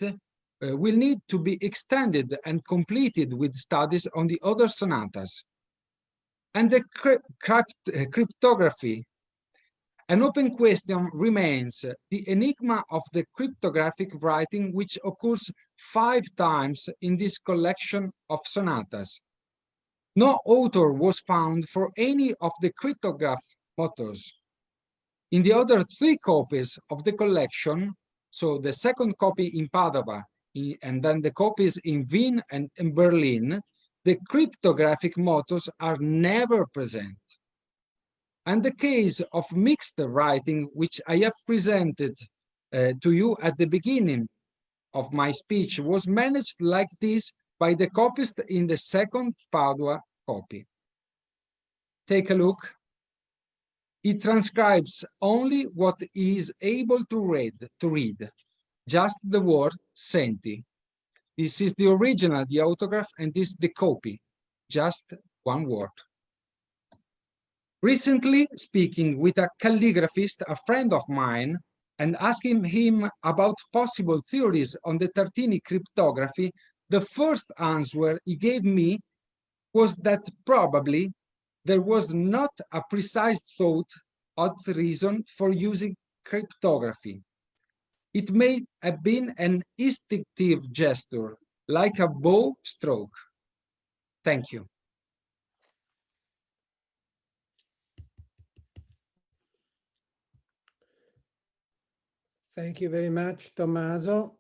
D: will need to be extended and completed with studies on the other sonatas. And the cryptography. An open question remains the enigma of the cryptographic writing, which occurs 5 times in this collection of sonatas. No author was found for any of the cryptograph mottos. In the other 3 copies of the collection, so the second copy in Padova, and then the copies in Wien and in Berlin, the cryptographic mottos are never present. And the case of mixed writing, which I have presented to you at the beginning of my speech, was managed like this by the copyist in the second Padua copy. Take a look. It transcribes only what he is able to read, just the word senti. This is the original, the autograph, and this the copy, just one word. Recently, speaking with a calligraphist, a friend of mine, and asking him about possible theories on the Tartini cryptography, the first answer he gave me was that probably there was not a precise thought or reason for using cryptography. It may have been an instinctive gesture, like a bow stroke. Thank you.
A: Thank you very much, Tommaso.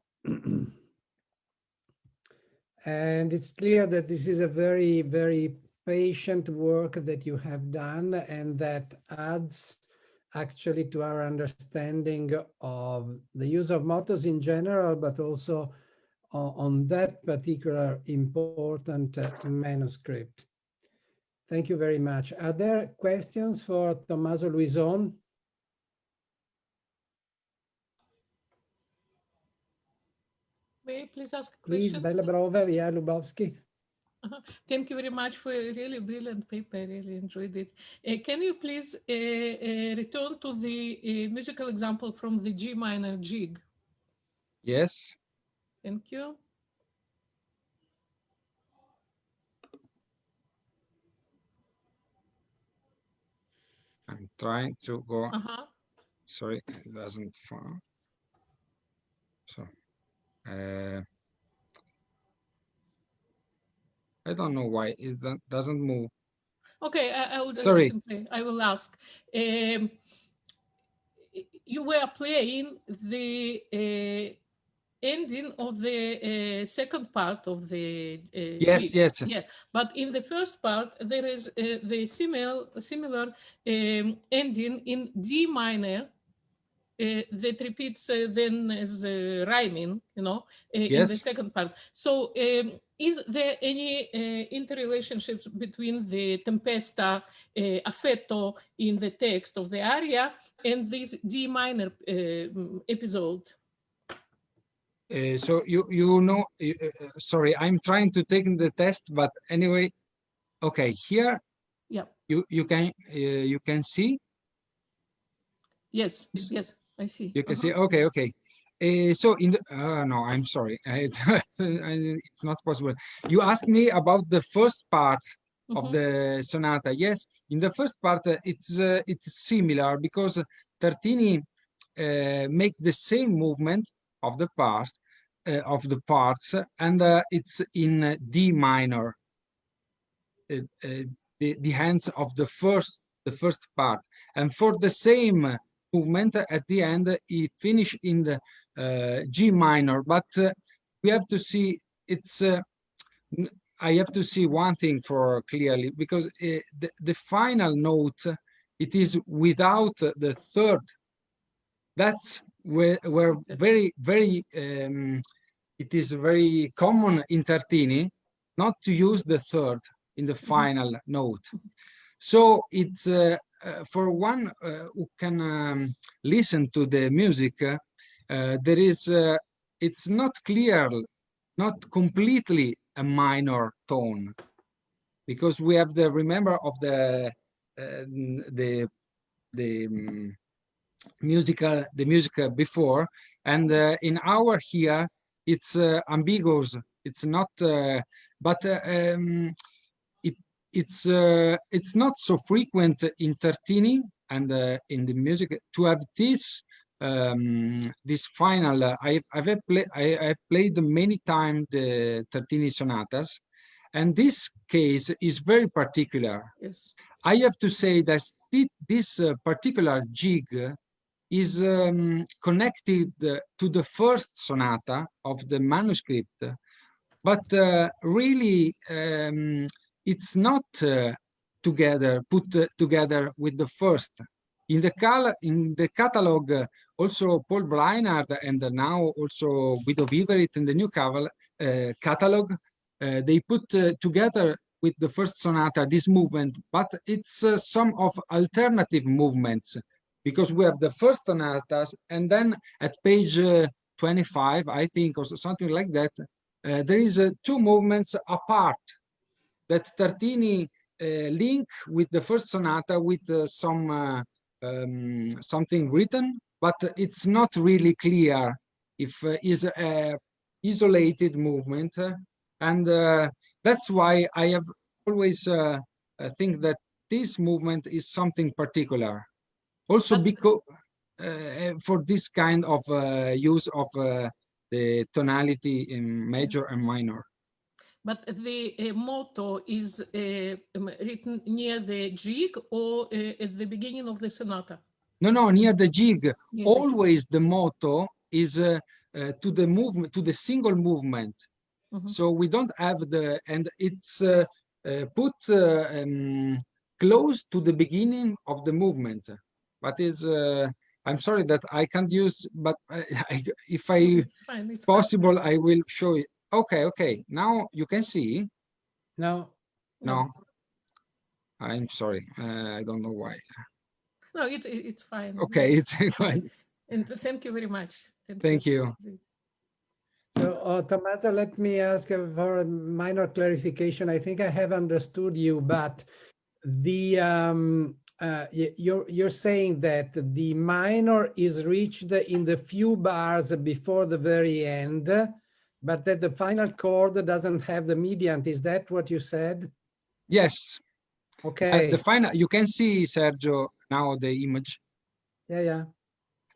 A: And it's clear that this is a very, very patient work that you have done, and that adds actually to our understanding of the use of mottos in general, but also on that particular important manuscript. Thank you very much. Are there questions for Tommaso Luison?
F: May I please ask a
A: Please,
F: question?
A: Bella Brover, yeah, Lubowski.
F: Thank you very much for a really brilliant paper. I really enjoyed it. Can you please return to the musical example from the G minor jig?
D: Yes.
F: Thank you.
D: I'm trying to go. Sorry, it doesn't fall. So I don't know why it doesn't move.
F: Okay, I will
D: Sorry.
F: I will ask. You were playing the ending of the second part of the
D: Yes,
F: G.
D: yes.
F: Yeah, but in the first part there is the similar ending in D minor that repeats then as rhyming, you know, in the
D: Yes.
F: second part. So is there any interrelationships between the tempesta affetto in the text of the aria and this D minor episode?
D: So you know, sorry, I'm trying to take the test, but anyway, okay, here
F: Yeah.
D: you can see.
F: Yes, yes, I see.
D: You can see. Okay, okay. So in the no, I'm sorry, it's not possible. You asked me about the first part of the sonata. Yes, in the first part it's similar because Tartini make the same movement of the parts and it's in D minor. The hands of the first part, and for the same movement at the end he finish in the G minor, but we have to see it's I have to see one thing for clearly, because the final note it is without the third. That's where very it is very common in Tartini not to use the third in the final note. So it's for one who can listen to the music, there is it's not clear, not completely a minor tone, because we have the remember of the music before, and in our here it's ambiguous. It's not, but it's not so frequent in Tartini and in the music to have this this final. I've played many times the Tartini sonatas, and this case is very particular.
F: Yes.
D: I have to say that this particular jig is connected to the first sonata of the manuscript, but really it's not put together with the first. In the catalog, also Paul Breinard and now also Guido Viverit in the new catalog, they put together with the first sonata this movement, but it's some of alternative movements, because we have the first sonatas, and then at page 25, I think, or something like that, there is two movements apart that Tartini link with the first sonata with something written, but it's not really clear if is a isolated movement, and that's why I have always think that this movement is something particular. Also, because for this kind of use of the tonality in major and minor.
F: But the motto is written near the jig or at the beginning of the sonata?
D: No, near the jig.
F: Near
D: Always the motto is to the movement, to the single movement. So we don't have the, and it's put close to the beginning of the movement. But is I'm sorry that I can't use, but if it's possible, fine. I will show you. Okay, okay. Now you can see.
A: No.
D: No. I'm sorry. I don't know why.
F: No, it's fine.
D: Okay, it's fine.
F: And thank you very much.
D: Thank you.
A: So, Tommaso, let me ask for a minor clarification. I think I have understood you, but the you're saying that the minor is reached in the few bars before the very end, but that the final chord doesn't have the mediant. Is that what you said?
D: Yes.
A: Okay.
D: The final, you can see, Sergio, now the image.
A: Yeah, yeah.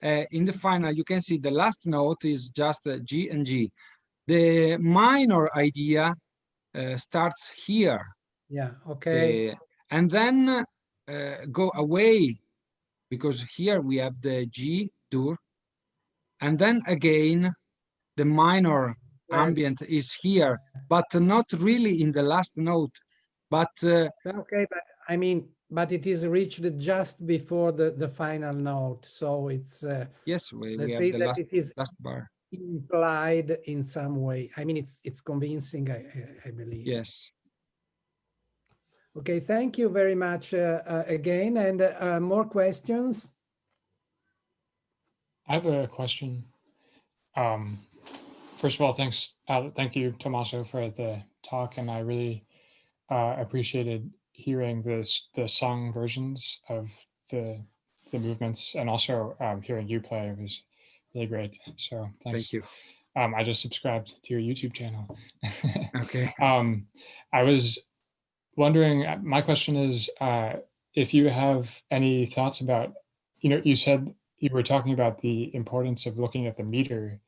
D: in the final, you can see the last note is just G and G. The minor idea starts here.
A: Yeah, okay.
D: And then go away, because here we have the G dur. And then again, the minor ambient is here, but not really in the last note. But
A: okay, but I mean, but it is reached just before the final note, so it's
D: yes, we
A: let's
D: have
A: say
D: the
A: that it is
D: last bar
A: implied in some way. I mean, it's convincing, I believe.
D: Yes.
A: Okay, thank you very much again, and more questions.
G: I have a question. First of all, thank you, Tommaso, for the talk, and I really appreciated hearing the sung versions of the movements, and also hearing you play. It was really great. So thanks.
D: Thank you.
G: I just subscribed to your YouTube channel.
D: Okay.
G: I was wondering, my question is, if you have any thoughts about, you said you were talking about the importance of looking at the meter,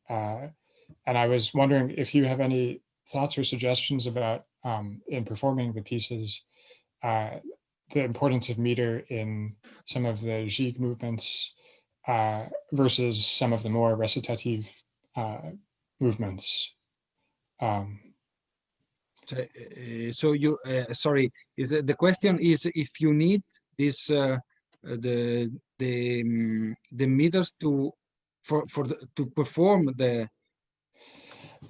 G: and I was wondering if you have any thoughts or suggestions about, in performing the pieces, the importance of meter in some of the gigue movements versus some of the more recitative movements.
D: So you, sorry, the question is if you need this the meters to perform the.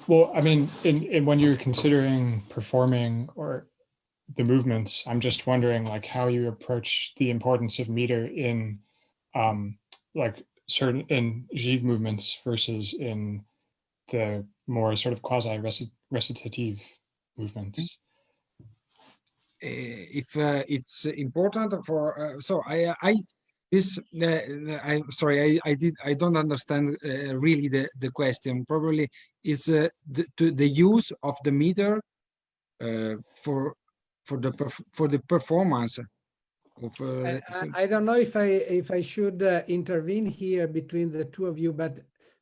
G: Well, I mean, in when you're considering performing or the movements, I'm just wondering like how you approach the importance of meter in like certain in gigue movements versus in the more sort of quasi recitative movements.
D: If it's important for I'm sorry, I don't understand really the question. Probably it's the use of the meter for the performance of.
A: I don't know if I should intervene here between the two of you, but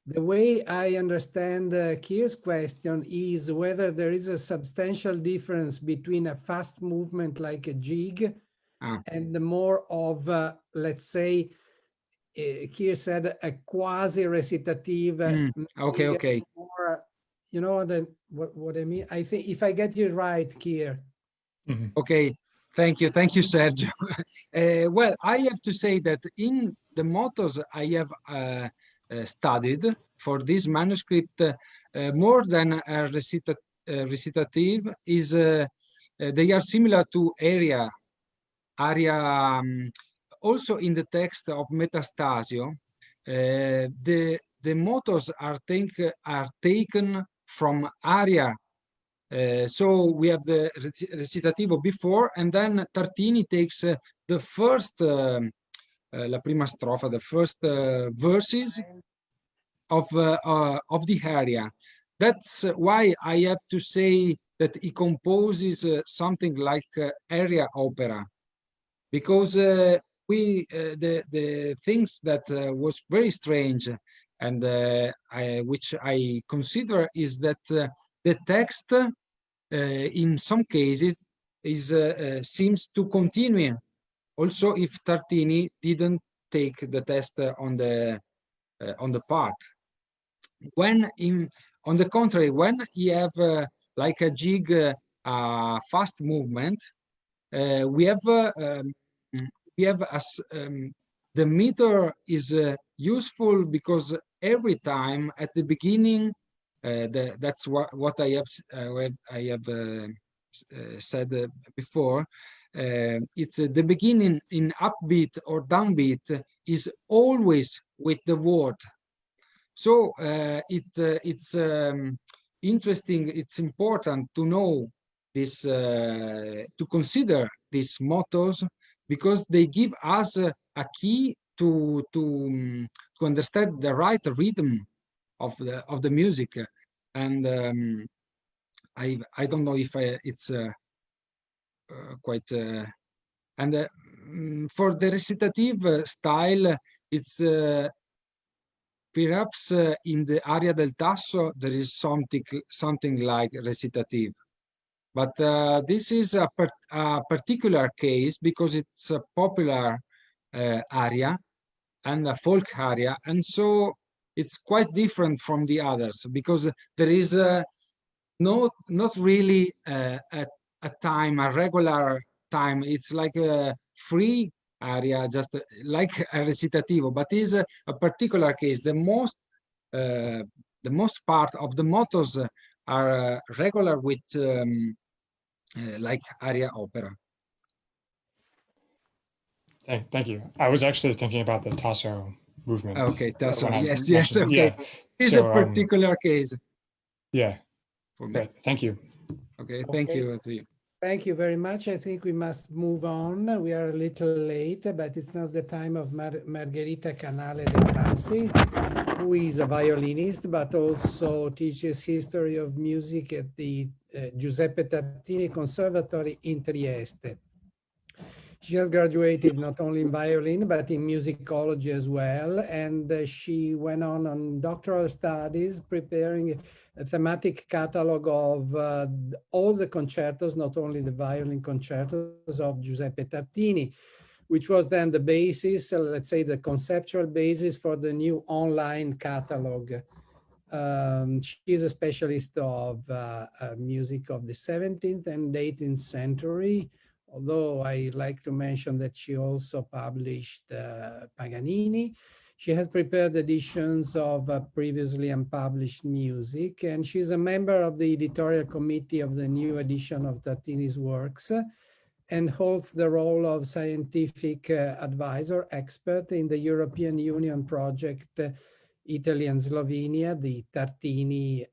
A: the way I understand Kier's question is whether there is a substantial difference between a fast movement like a gigue and the more of, let's say, Kier said, a quasi-recitative.
D: Okay.
A: More, you know what I mean? I think if I get you right, Kier.
G: Mm-hmm.
D: Okay, thank you, Sergio. Well, I have to say that in the mottos I have studied for this manuscript, more than a recitative is they are similar to aria. Also in the text of Metastasio, the mottos are taken from aria. So we have the recitativo before, and then Tartini takes the first la prima strofa, the first verses of the aria. That's why I have to say that he composes something like aria opera, because the things that was very strange and which I consider is that the text in some cases is seems to continue also if Tartini didn't take the test on the part. When on the contrary, when you have like a gigue fast movement, we have the meter is useful because every time at the beginning, that's what I have said before. It's the beginning in upbeat or downbeat is always with the word. So it's interesting. It's important to know this, to consider these mottos, because they give us a key to understand the right rhythm of the music. And I don't know if it's quite and for the recitative style, it's perhaps in the aria del tasso there is something like recitative, but this is a particular case because it's a popular aria and a folk aria, and so it's quite different from the others because there is not really a time, a regular time. It's like a free aria, just like a recitativo, but is a particular case. The most part of the mottos are regular with like aria opera.
G: Thank you. I was actually thinking about the tasso movement.
D: Okay, tasso. Yes,
G: mentioned,
D: okay.
G: Yeah.
D: It's a particular case.
G: Yeah.
D: For me.
G: Great. Thank you.
D: Okay, thank you to you.
A: Thank you very much. I think we must move on. We are a little late, but it's not the time of Margherita Canale DEGRASSI, who is a violinist, but also teaches history of music at the Giuseppe Tartini Conservatory in Trieste. She has graduated not only in violin, but in musicology as well. And she went on doctoral studies, preparing a thematic catalog of all the concertos, not only the violin concertos of Giuseppe Tartini, which was then the basis, let's say the conceptual basis for the new online catalog. She is a specialist of music of the 17th and 18th century, although I like to mention that she also published Paganini. She has prepared editions of previously unpublished music, and she's a member of the editorial committee of the new edition of Tartini's works, and holds the role of scientific advisor expert in the European Union project Italy and Slovenia, the Tartini,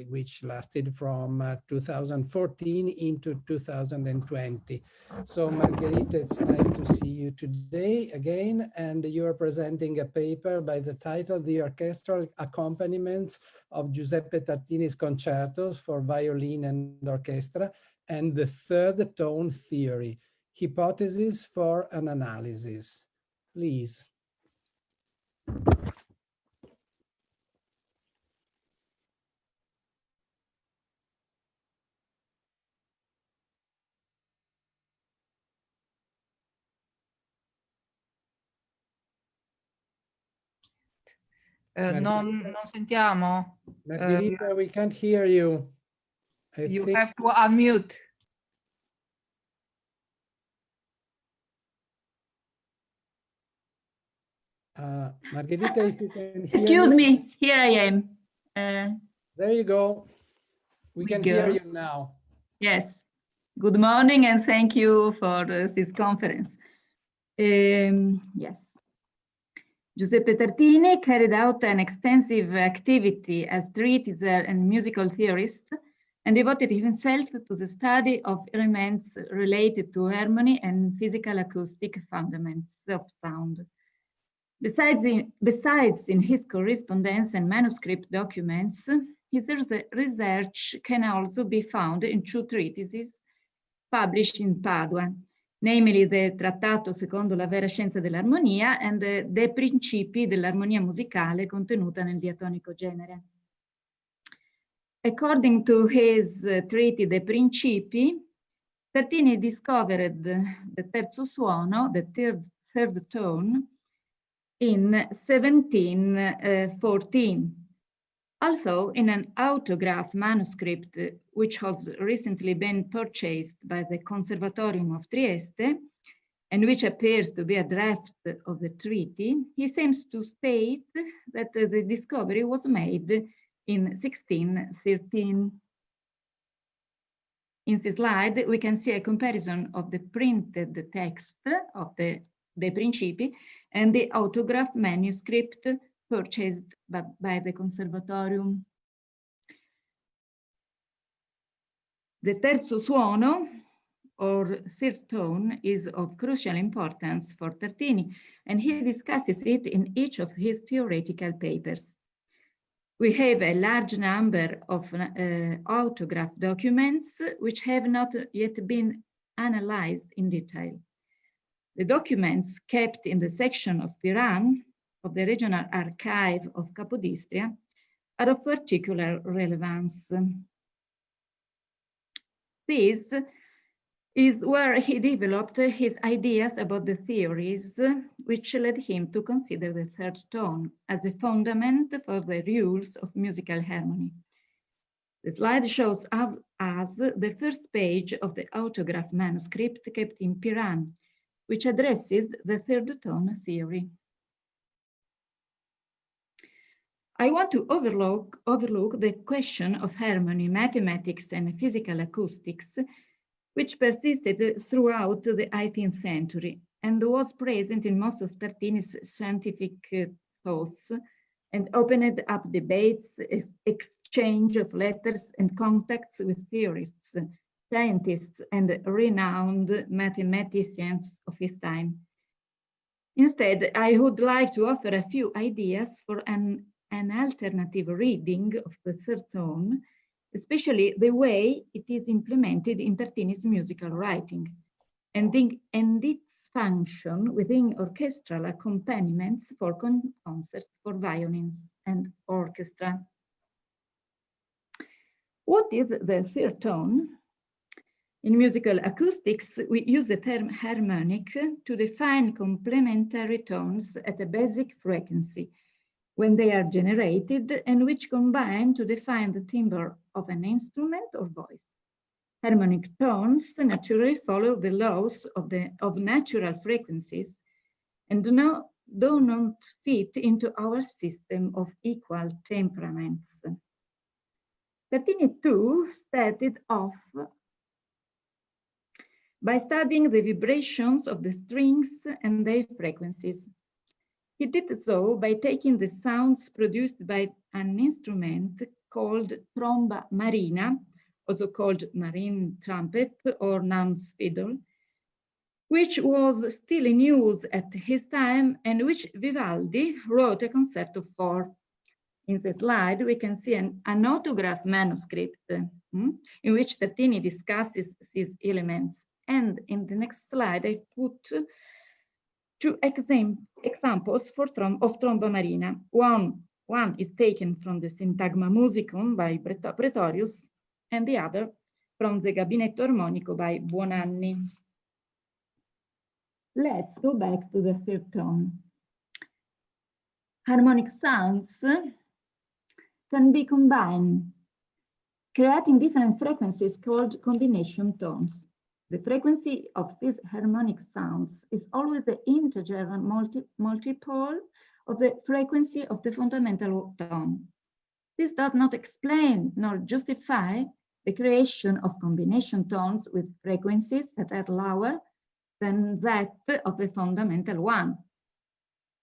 A: which lasted from 2014 into 2020. So Margherita, it's nice to see you today again, and you are presenting a paper by the title, The Orchestral Accompaniments of Giuseppe Tartini's Concertos for Violin and Orchestra, and the Third Tone Theory, Hypotheses for an Analysis. Please.
H: Non sentiamo.
A: Margherita, we can't hear you.
H: You have to unmute.
A: Margherita, if you can hear
I: Excuse me, here I am.
A: There you go. We can hear you now.
I: Yes. Good morning and thank you for this conference. Yes. Giuseppe Tartini carried out an extensive activity as treatiser and musical theorist, and devoted himself to the study of elements related to harmony and physical acoustic fundaments of sound. Besides in his correspondence and manuscript documents, his research can also be found in two treatises published in Padua, namely the Trattato secondo la vera scienza dell'armonia and the De Principi dell'armonia musicale contenuta nel diatonico genere. According to his treatise De Principi, Tartini discovered the terzo suono, the third tone, in 1714. Also, in an autograph manuscript, which has recently been purchased by the Conservatorium of Trieste, and which appears to be a draft of the treaty, he seems to state that the discovery was made in 1613. In this slide, we can see a comparison of the printed text of the De Principi and the autograph manuscript purchased by the Conservatorium. The terzo suono, or third tone, is of crucial importance for Tartini, and he discusses it in each of his theoretical papers. We have a large number of autograph documents which have not yet been analyzed in detail. The documents kept in the section of Piran of the Regional Archive of Capodistria are of particular relevance. This is where he developed his ideas about the theories which led him to consider the third tone as a fundament for the rules of musical harmony. The slide shows us the first page of the autograph manuscript kept in Piran, which addresses the third tone theory. I want to overlook the question of harmony, mathematics, and physical acoustics, which persisted throughout the 18th century and was present in most of Tartini's scientific thoughts and opened up debates, exchange of letters, and contacts with theorists, scientists, and renowned mathematicians of his time. Instead, I would like to offer a few ideas for an alternative reading of the third tone, especially the way it is implemented in Tartini's musical writing, and its function within orchestral accompaniments for concerts for violins and orchestra. What is the third tone? In musical acoustics, we use the term harmonic to define complementary tones at a basic frequency when they are generated and which combine to define the timbre of an instrument or voice. Harmonic tones naturally follow the laws of natural frequencies and do not fit into our system of equal temperaments. Tartini too started off by studying the vibrations of the strings and their frequencies. He did so by taking the sounds produced by an instrument called tromba marina, also called marine trumpet or nun's fiddle, which was still in use at his time and which Vivaldi wrote a concerto for. In the slide, we can see an autograph manuscript in which Tartini discusses these elements. And in the next slide, I put two examples of tromba marina. One is taken from the Syntagma Musicum by Pretorius, and the other from the Gabinetto Armonico by Buonanni. Let's go back to the third tone. Harmonic sounds can be combined, creating different frequencies called combination tones. The frequency of these harmonic sounds is always the integer multiple of the frequency of the fundamental tone. This does not explain nor justify the creation of combination tones with frequencies that are lower than that of the fundamental one.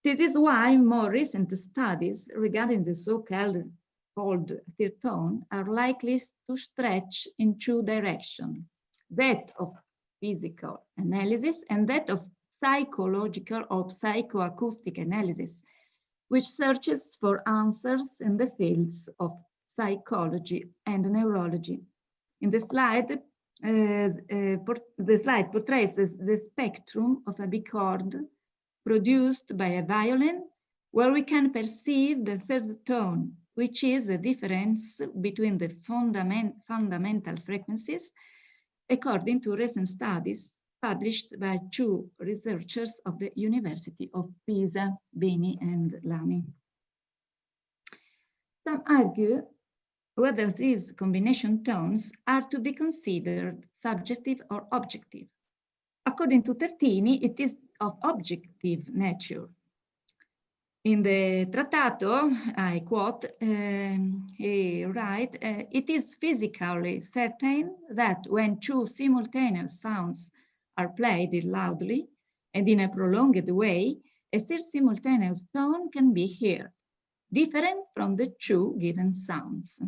I: This is why more recent studies regarding the so-called third tone are likely to stretch in two directions, that of physical analysis and that of psychological or psychoacoustic analysis, which searches for answers in the fields of psychology and neurology. In the slide, the slide portrays the spectrum of a big chord produced by a violin, where we can perceive the third tone, which is the difference between the fundamental frequencies, according to recent studies published by two researchers of the University of Pisa, Bini and Lamy. Some argue whether these combination tones are to be considered subjective or objective. According to Tartini, it is of objective nature. In the Trattato, I quote, he writes, it is physically certain that when two simultaneous sounds are played loudly and in a prolonged way, a third simultaneous tone can be heard, different from the two given sounds.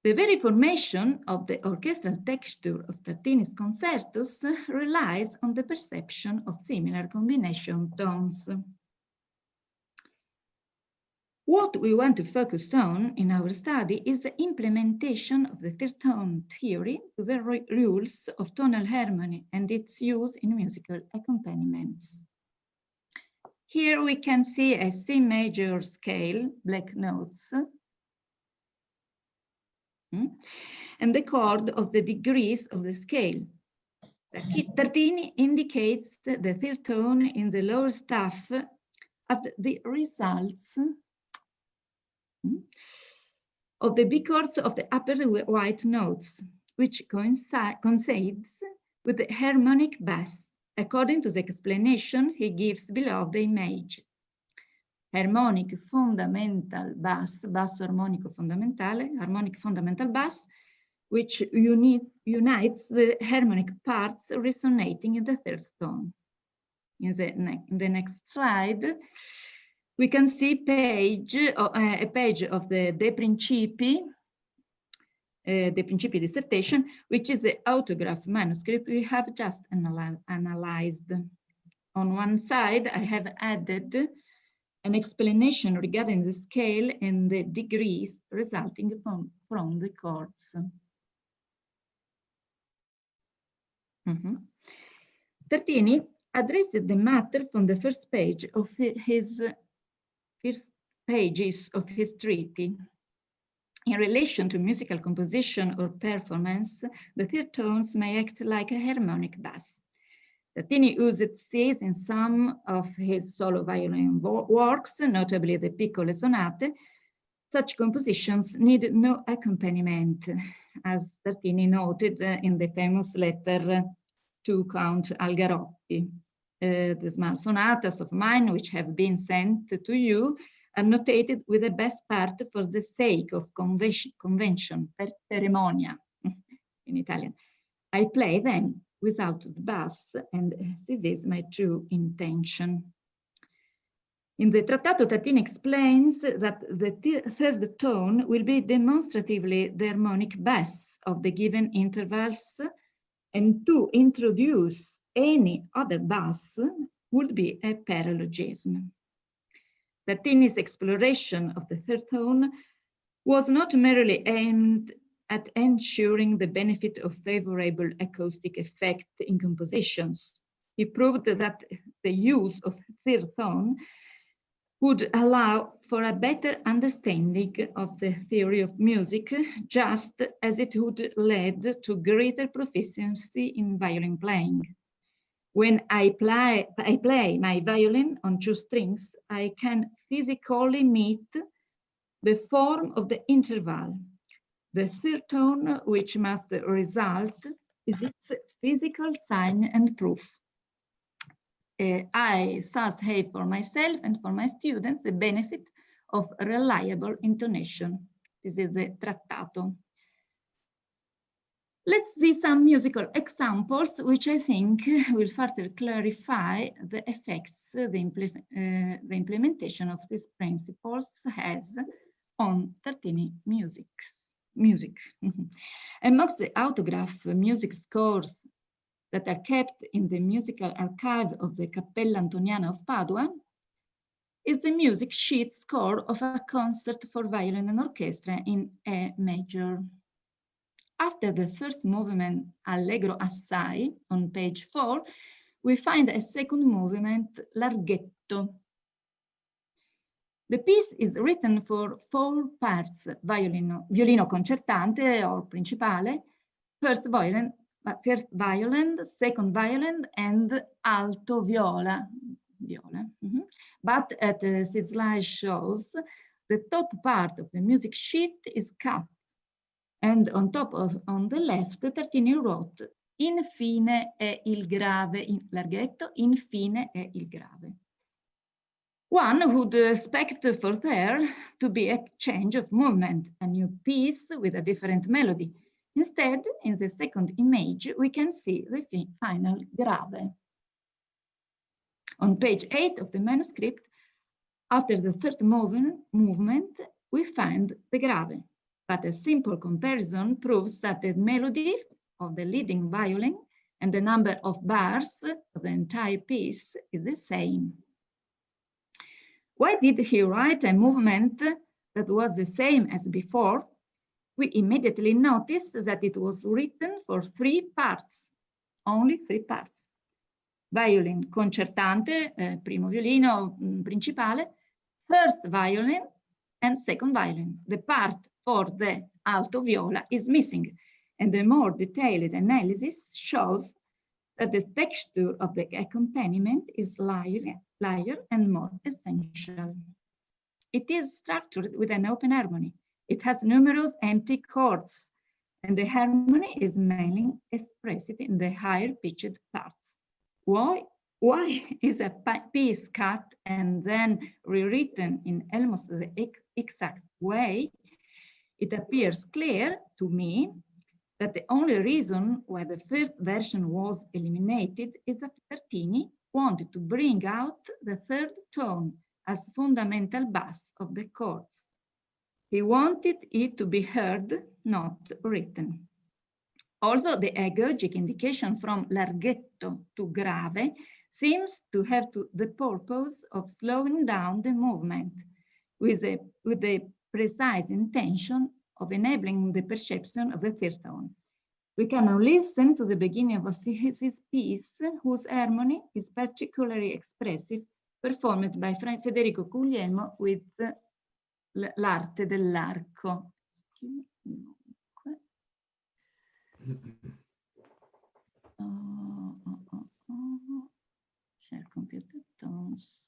I: The very formation of the orchestral texture of Tartini's concertos relies on the perception of similar combination tones. What we want to focus on in our study is the implementation of the third tone theory to the rules of tonal harmony and its use in musical accompaniments. Here we can see a C major scale, black notes, and the chord of the degrees of the scale. Tartini indicates the third tone in the lower staff as the results of the B chords of the upper white notes, which coincides with the harmonic bass, according to the explanation he gives below the image. Harmonic fundamental bass, basso armonico fondamentale, harmonic fundamental bass, which unites the harmonic parts resonating in the third tone. In the next slide, we can see a page of the De Principi dissertation, which is the autograph manuscript we have just analyzed. On one side, I have added an explanation regarding the scale and the degrees resulting from the chords. Tartini addressed the matter from the first page of his first pages of his treatise. In relation to musical composition or performance, the third tones may act like a harmonic bass. Tartini used Cs in some of his solo violin works, notably the Piccole Sonate. Such compositions need no accompaniment, as Tartini noted in the famous letter to Count Algarotti. The small sonatas of mine, which have been sent to you, are notated with the best part for the sake of convention, per ceremonia, in Italian. I play them without the bass, and this is my true intention. In the Trattato, Tartini explains that the third tone will be demonstratively the harmonic bass of the given intervals, and to introduce any other bass would be a parallelism. Tartini's exploration of the third tone was not merely aimed at ensuring the benefit of favorable acoustic effect in compositions. He proved that the use of third tone would allow for a better understanding of the theory of music, just as it would lead to greater proficiency in violin playing. When I play my violin on 2 strings, I can physically meet the form of the interval. The third tone, which must result, is its physical sign and proof. I thus have for myself and for my students the benefit of reliable intonation. This is the Trattato. Let's see some musical examples, which I think will further clarify the effects the implementation of these principles has on Tartini music. Amongst the autograph music scores that are kept in the musical archive of the Cappella Antoniana of Padua is the music sheet score of a concert for violin and orchestra in A major. After the first movement, Allegro assai, on page 4, we find a second movement, Larghetto. The piece is written for 4 parts, violino concertante or principale, first violin, second violin, and alto viola. But as this slide shows, the top part of the music sheet is cut. And on the left, Tartini wrote, infine è il grave, in larghetto, infine è il grave. One would expect for there to be a change of movement, a new piece with a different melody. Instead, in the second image, we can see the final grave. On page 8 of the manuscript, after the third movement, we find the grave. But a simple comparison proves that the melody of the leading violin and the number of bars of the entire piece is the same. Why did he write a movement that was the same as before? We immediately noticed that it was written for 3 parts, only 3 parts. violin concertante, primo violino principale, first violin and second violin. The part for the alto viola is missing, and the more detailed analysis shows that the texture of the accompaniment is lighter and more essential. It is structured with an open harmony. It has numerous empty chords, and the harmony is mainly expressed in the higher pitched parts. Why is a piece cut and then rewritten in almost the exact way? It appears clear to me that the only reason why the first version was eliminated is that Tartini wanted to bring out the third tone as fundamental bass of the chords. He wanted it to be heard, not written. Also, the agogic indication from larghetto to grave seems to have the purpose of slowing down the movement with the precise intention of enabling the perception of the third tone. We can now listen to the beginning of his piece, whose harmony is particularly expressive, performed by Federico Guglielmo with l'arte dell'arco. Share computer tones.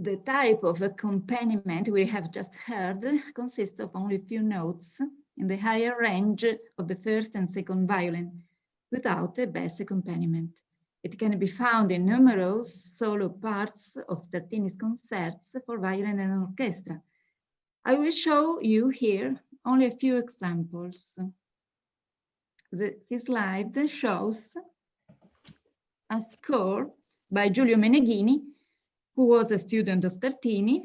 I: The type of accompaniment we have just heard consists of only a few notes in the higher range of the first and second violin, without a bass accompaniment. It can be found in numerous solo parts of Tartini's concerts for violin and orchestra. I will show you here only a few examples. This slide shows a score by Giulio Meneghini, who was a student of Tartini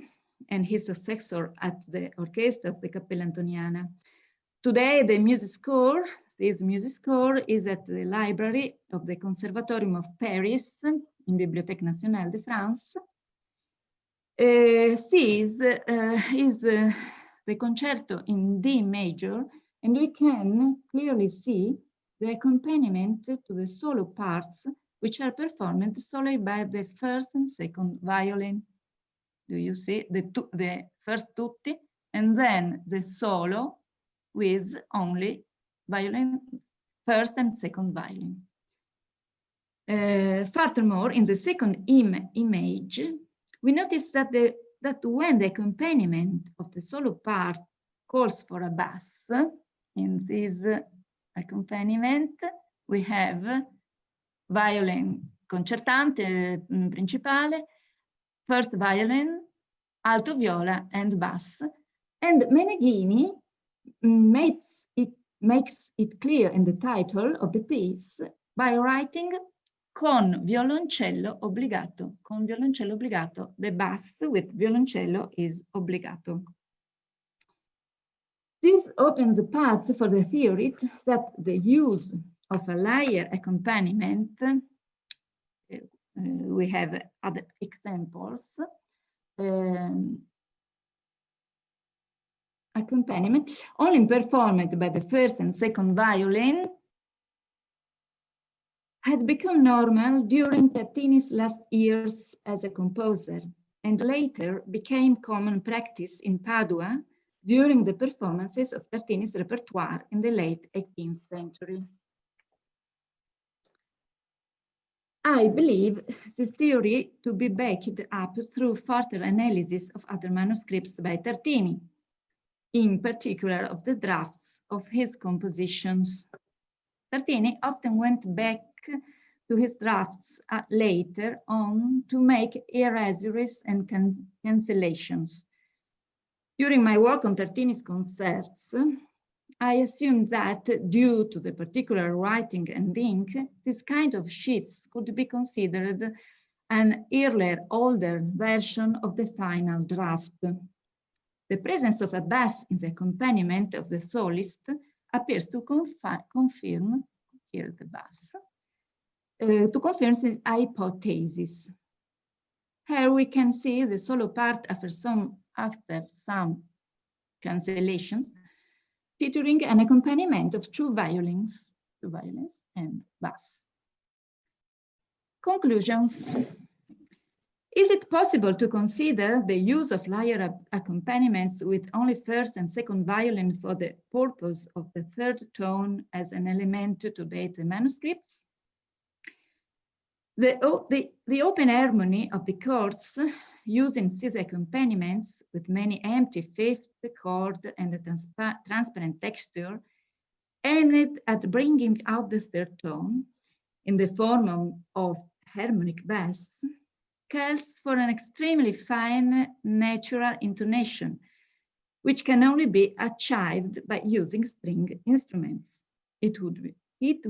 I: and his successor at the Orchestra of the Cappella Antoniana. Today, this music score is at the library of the Conservatorium of Paris in Bibliothèque Nationale de France. This is the concerto in D major, and we can clearly see the accompaniment to the solo parts, which are performed solely by the first and second violin. Do you see the first tutti and then the solo with only violin, first and second violin. Furthermore, in the second image, we notice that when the accompaniment of the solo part calls for a bass, in this accompaniment we have violin concertante principale, first violin, alto viola, and bass. And Meneghini makes it clear in the title of the piece by writing con violoncello obbligato. Con violoncello obbligato. The bass with violoncello is obbligato. This opens the path for the theory that the use of a layer accompaniment, we have other examples, accompaniment, only performed by the first and second violin, had become normal during Tartini's last years as a composer, and later became common practice in Padua during the performances of Tartini's repertoire in the late 18th century. I believe this theory to be backed up through further analysis of other manuscripts by Tartini, in particular of the drafts of his compositions. Tartini often went back to his drafts later on to make erasures and cancellations. During my work on Tartini's concerts, I assumed that due to the particular writing and ink, this kind of sheets could be considered an earlier, older version of the final draft. The presence of a bass in the accompaniment of the soloist appears to confirm, here the bass, to confirm the hypothesis. Here we can see the solo part after some cancellations, featuring an accompaniment of two violins and bass. Conclusions. Is it possible to consider the use of lyre accompaniments with only first and second violin for the purpose of the third tone as an element to date the manuscripts? The open harmony of the chords using these accompaniments with many empty fifth chord and a transparent texture aimed at bringing out the third tone in the form of harmonic bass calls for an extremely fine natural intonation, which can only be achieved by using string instruments. It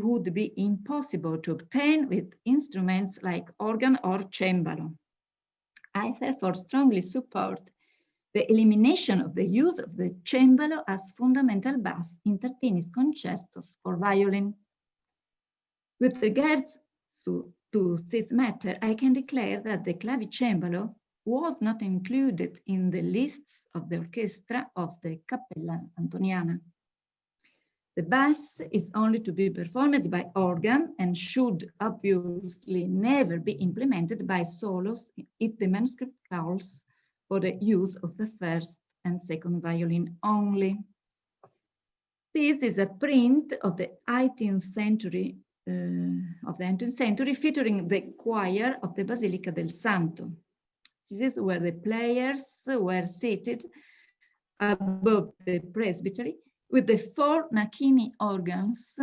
I: would be impossible to obtain with instruments like organ or cembalo. I therefore strongly support the elimination of the use of the cembalo as fundamental bass in Tartini's concertos for violin. With regards to this matter, I can declare that the clavicembalo was not included in the lists of the orchestra of the Cappella Antoniana. The bass is only to be performed by organ and should obviously never be implemented by solos if the manuscript calls for the use of the first and second violin only. This is a print of the 18th century featuring the choir of the Basilica del Santo. This is where the players were seated above the presbytery with the 4 Nachini organs,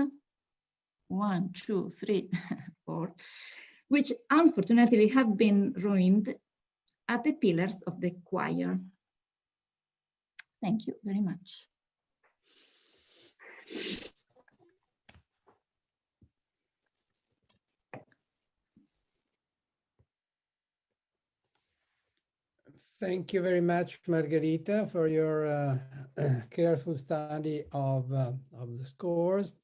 I: 1, 2, 3, 4, which unfortunately have been ruined at the pillars of the choir. Thank you very much.
A: Thank you very much, Margherita, for your careful study of the scores.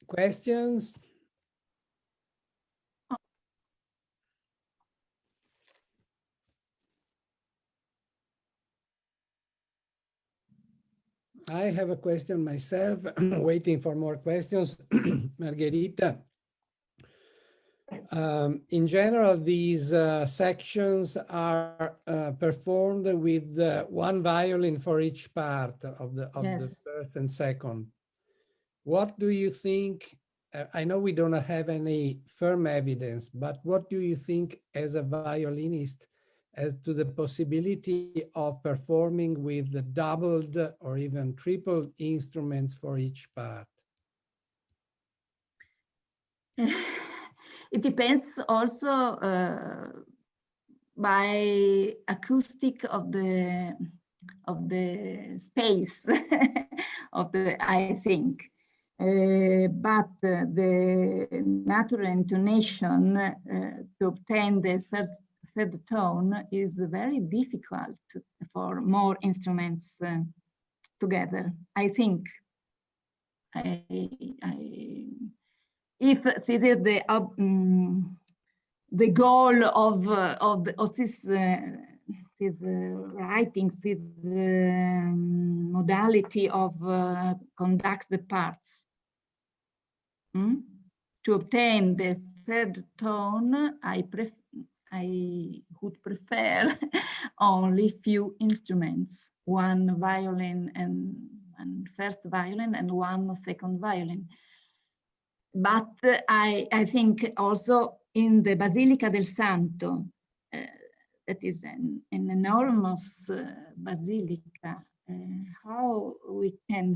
A: Questions? I have a question myself, waiting for more questions. Margherita, in general, these sections are performed with one violin for each part of the first and second. What do you think? I know we don't have any firm evidence, but what do you think as a violinist as to the possibility of performing with the doubled or even tripled instruments for each part?
I: It depends also by acoustic of the space of the, I think. But the natural intonation to obtain the third tone is very difficult for more instruments together. I think. If this is the the goal of this writings, this modality of conduct the parts. To obtain the third tone, I would prefer only few instruments, one violin and one first violin and one second violin. But I think also in the Basilica del Santo, that is an enormous basilica, how we can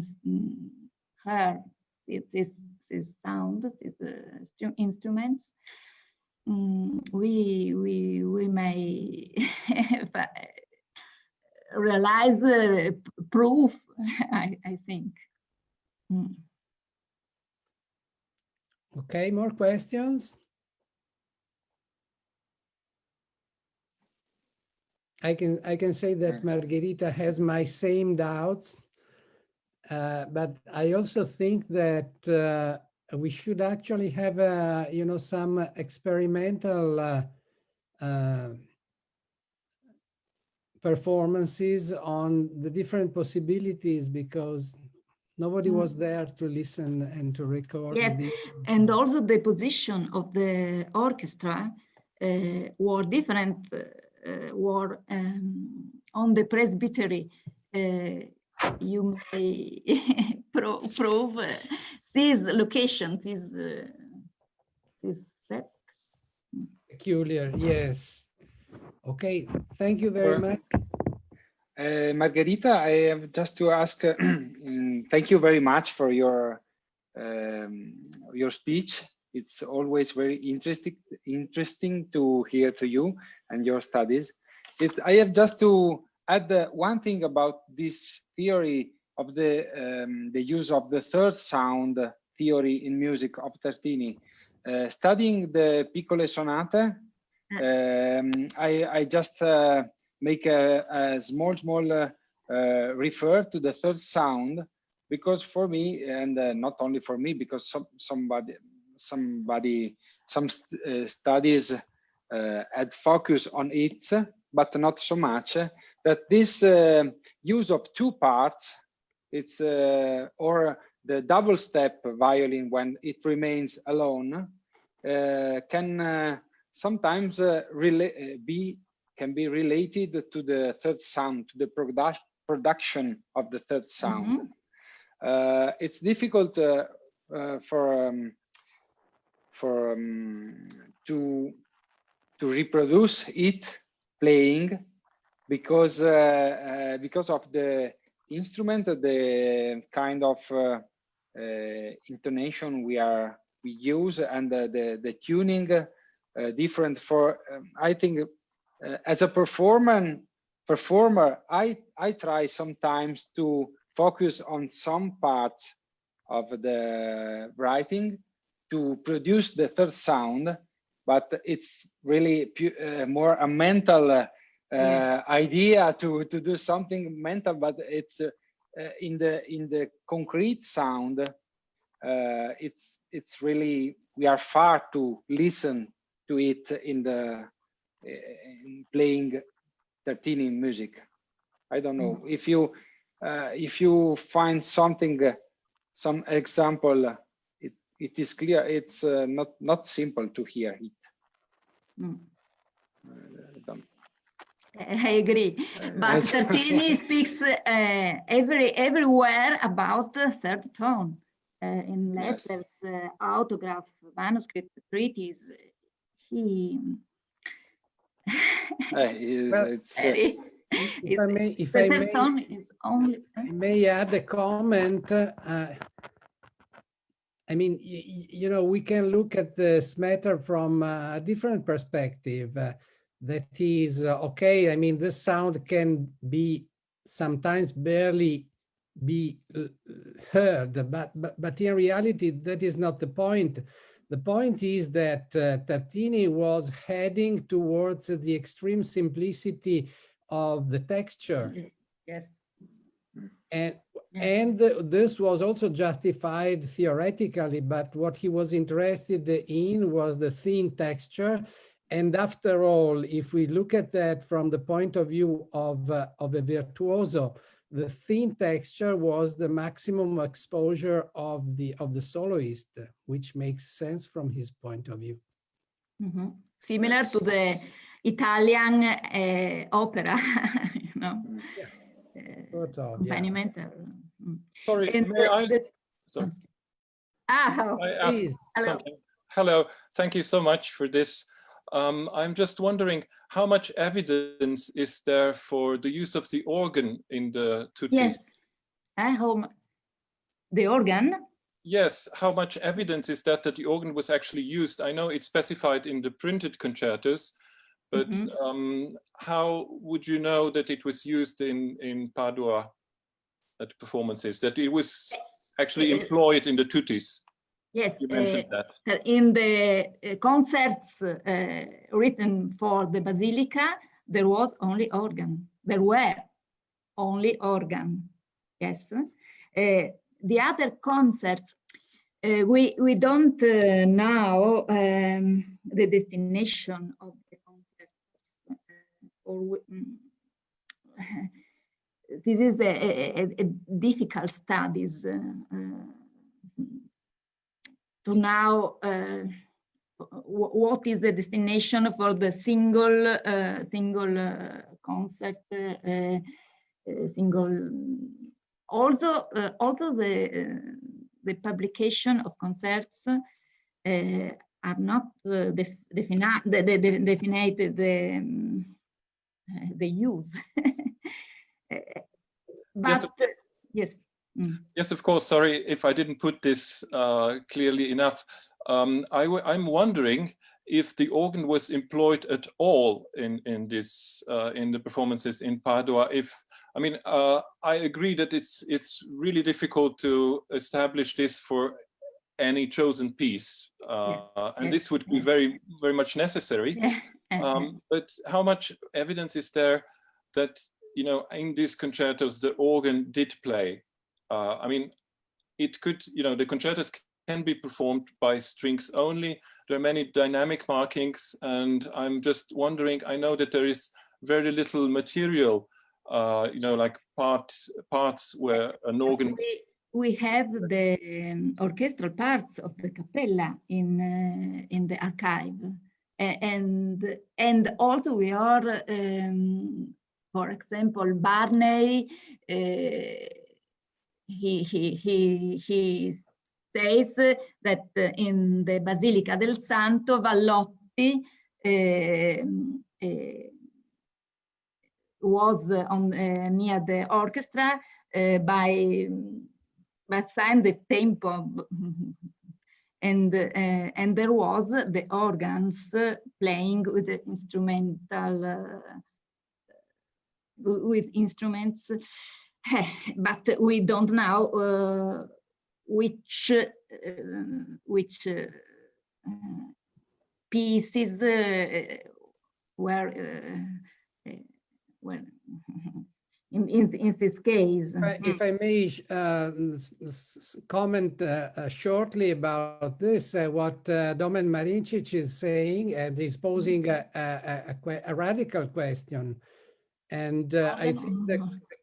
I: hear this sound, these instruments. We may realize proof, I think.
A: Okay, more questions? I can say that Margherita has my same doubts, but I also think that we should actually have some experimental performances on the different possibilities, because nobody was there to listen and to record.
I: Yes, and also the position of the orchestra were different. Were on the presbytery. You may prove these locations is set.
A: Peculiar, yes. Okay, thank you very much.
D: Margherita, I have just to ask, thank you very much for your speech. It's always very interesting to hear to you and your studies. I have just to add one thing about this theory of the use of the third sound theory in music of Tartini. Studying the Piccole Sonate, I just make a small refer to the third sound, because for me, and not only for me, because some studies had focus on it, but not so much, that this use of two parts, it's or the double step violin when it remains alone, can sometimes can be related to the third sound, to the production of the third sound. It's difficult to reproduce it playing, because of the instrument, the kind of intonation we use, and the tuning different. For I think as a performer, I try sometimes to focus on some parts of the writing to produce the third sound, but it's really more a mental idea to do something mental. But it's in the concrete sound, it's really, we are far to listen to it in playing Tartini music. I don't know if you find something, some example. It is clear it's not simple to hear it.
I: I agree, but Tartini speaks everywhere about the third tone, in letters, autograph, manuscript, treaties. He
A: If I may add a comment. I mean, we can look at this matter from a different perspective. That is, okay, I mean, this sound can be sometimes barely be heard, but in reality, that is not the point. The point is that Tartini was heading towards the extreme simplicity of the texture.
I: Yes.
A: And this was also justified theoretically, but what he was interested in was the thin texture And after all, if we look at that from the point of view of a virtuoso, the thin texture was the maximum exposure of the soloist, which makes sense from his point of view.
I: Similar to the Italian opera, you know.
A: Sort of,
I: accompaniment.
J: Sorry,
I: And
J: may I? Sorry.
A: Please.
I: Hello.
J: Something. Hello, thank you so much for this. I'm just wondering how much evidence is there for the use of the organ in the tutti?
I: Yes, the organ?
J: Yes, how much evidence is that the organ was actually used? I know it's specified in the printed concertos, but how would you know that it was used in Padua at performances, that it was actually employed in the tuttis?
I: Yes,
J: you mentioned that.
I: In the concerts written for the Basilica, there was only organ. There were only organ. Yes. The other concerts, we don't know the destination of the concerts. This is a difficult studies to now what is the destination for the single concert, single. Also the publication of concerts are not defined the use. But yes.
J: Yes, of course. Sorry if I didn't put this clearly enough. I'm wondering if the organ was employed at all in the performances in Padua. I mean, I agree that it's really difficult to establish this for any chosen piece, and this would be very much necessary. But how much evidence is there that, you know, in these concertos the organ did play? I mean, it could, you know, the concertos can be performed by strings only. There are many dynamic markings, and I'm just wondering, I know that there is very little material, you know, like parts where an organ.
I: We have the orchestral parts of the cappella in the archive, and also we are, for example, Barney. He says that in the Basilica del Santo, Vallotti was on near the orchestra by sign the tempo, and there was the organs playing with the instrumental with instruments. But we don't know which pieces were in this case.
A: If I may comment shortly about this, what Domen Marincic is saying, and he's posing a radical question. And I think the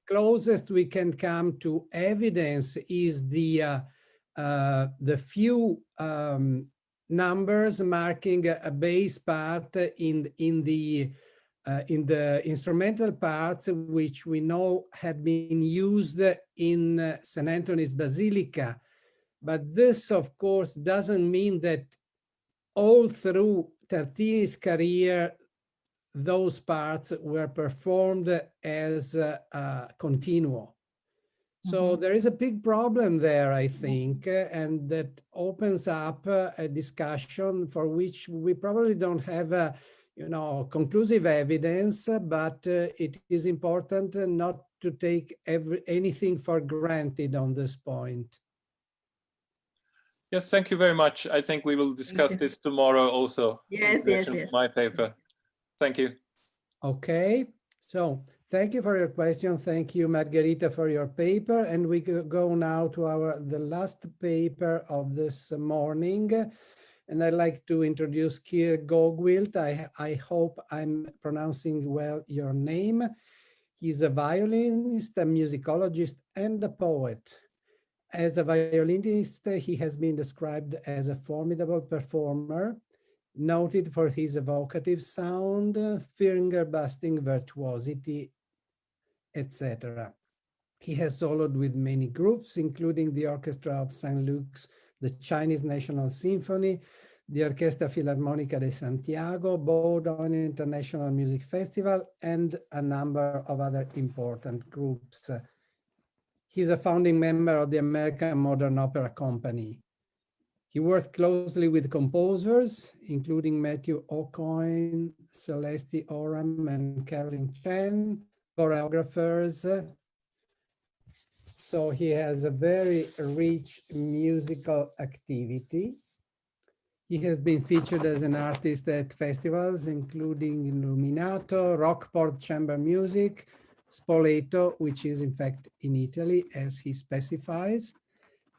A: closest we can come to evidence is the few numbers marking a bass part in the instrumental parts, which we know had been used in St. Anthony's Basilica. But this, of course, doesn't mean that all through Tartini's career those parts were performed as continuo. So there is a big problem there, I think, and that opens up a discussion for which we probably don't have you know, conclusive evidence, but it is important not to take anything for granted on this point.
J: Yes, thank you very much. I think we will discuss this tomorrow also.
I: Yes.
J: My paper. Thank you.
A: Okay, so thank you for your question. Thank you, Margherita, for your paper. And we go now to the last paper of this morning. And I'd like to introduce Kier Gogwilt. I hope I'm pronouncing well your name. He's a violinist, a musicologist, and a poet. As a violinist, he has been described as a formidable performer, noted for his evocative sound, finger-busting virtuosity, etc. He has soloed with many groups, including the Orchestra of St. Luke's, the Chinese National Symphony, the Orchestra Filarmonica de Santiago, Bordeaux International Music Festival, and a number of other important groups. He's a founding member of the American Modern Opera Company. He works closely with composers, including Matthew Aucoin, Celeste Oram, and Carolyn Chen, choreographers. So he has a very rich musical activity. He has been featured as an artist at festivals, including Illuminato, Rockport Chamber Music, Spoleto, which is in fact in Italy, as he specifies.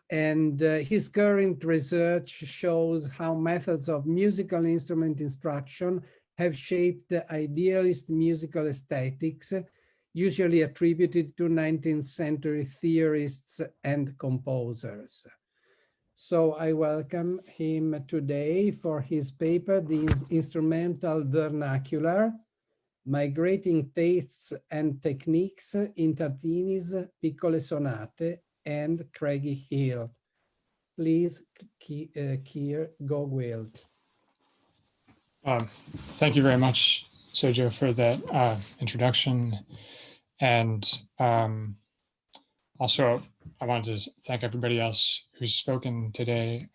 A: And his current research shows how methods of musical instrument instruction have shaped the idealist musical aesthetics, usually attributed to 19th century theorists and composers. So I welcome him today for his paper, The Instrumental Vernacular, Migrating Tastes and Techniques in Tartini's Piccole Sonate and Craigie Hill. Please, Kier Gogwilt.
G: Thank you very much, Sergio, for that introduction. And also, I wanted to thank everybody else who's spoken today.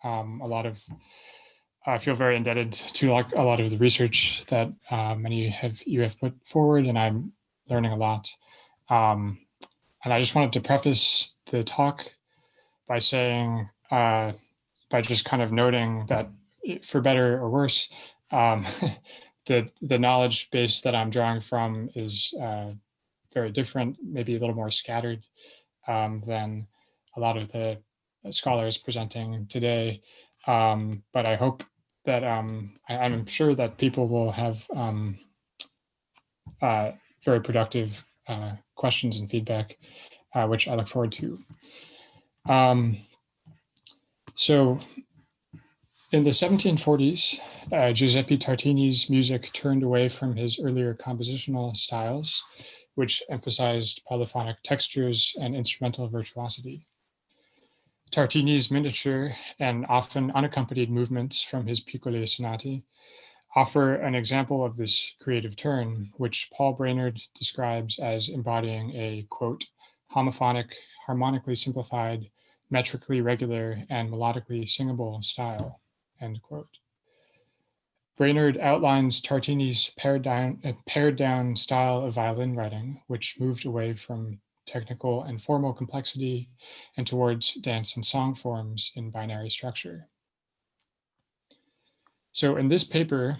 G: I feel very indebted to a lot of the research that many of you have put forward, and I'm learning a lot. And I just wanted to preface the talk by saying, by just kind of noting that, for better or worse, the knowledge base that I'm drawing from is very different, maybe a little more scattered than a lot of the scholars presenting today. But I hope that I'm sure that people will have very productive questions and feedback, which I look forward to. So in the 1740s, Giuseppe Tartini's music turned away from his earlier compositional styles, which emphasized polyphonic textures and instrumental virtuosity. Tartini's miniature and often unaccompanied movements from his Piccole Sonate offer an example of this creative turn, which Paul Brainerd describes as embodying a, quote, homophonic, harmonically simplified, metrically regular, and melodically singable style, end quote. Brainerd outlines Tartini's pared down style of violin writing, which moved away from technical and formal complexity and towards dance and song forms in binary structure. So in this paper,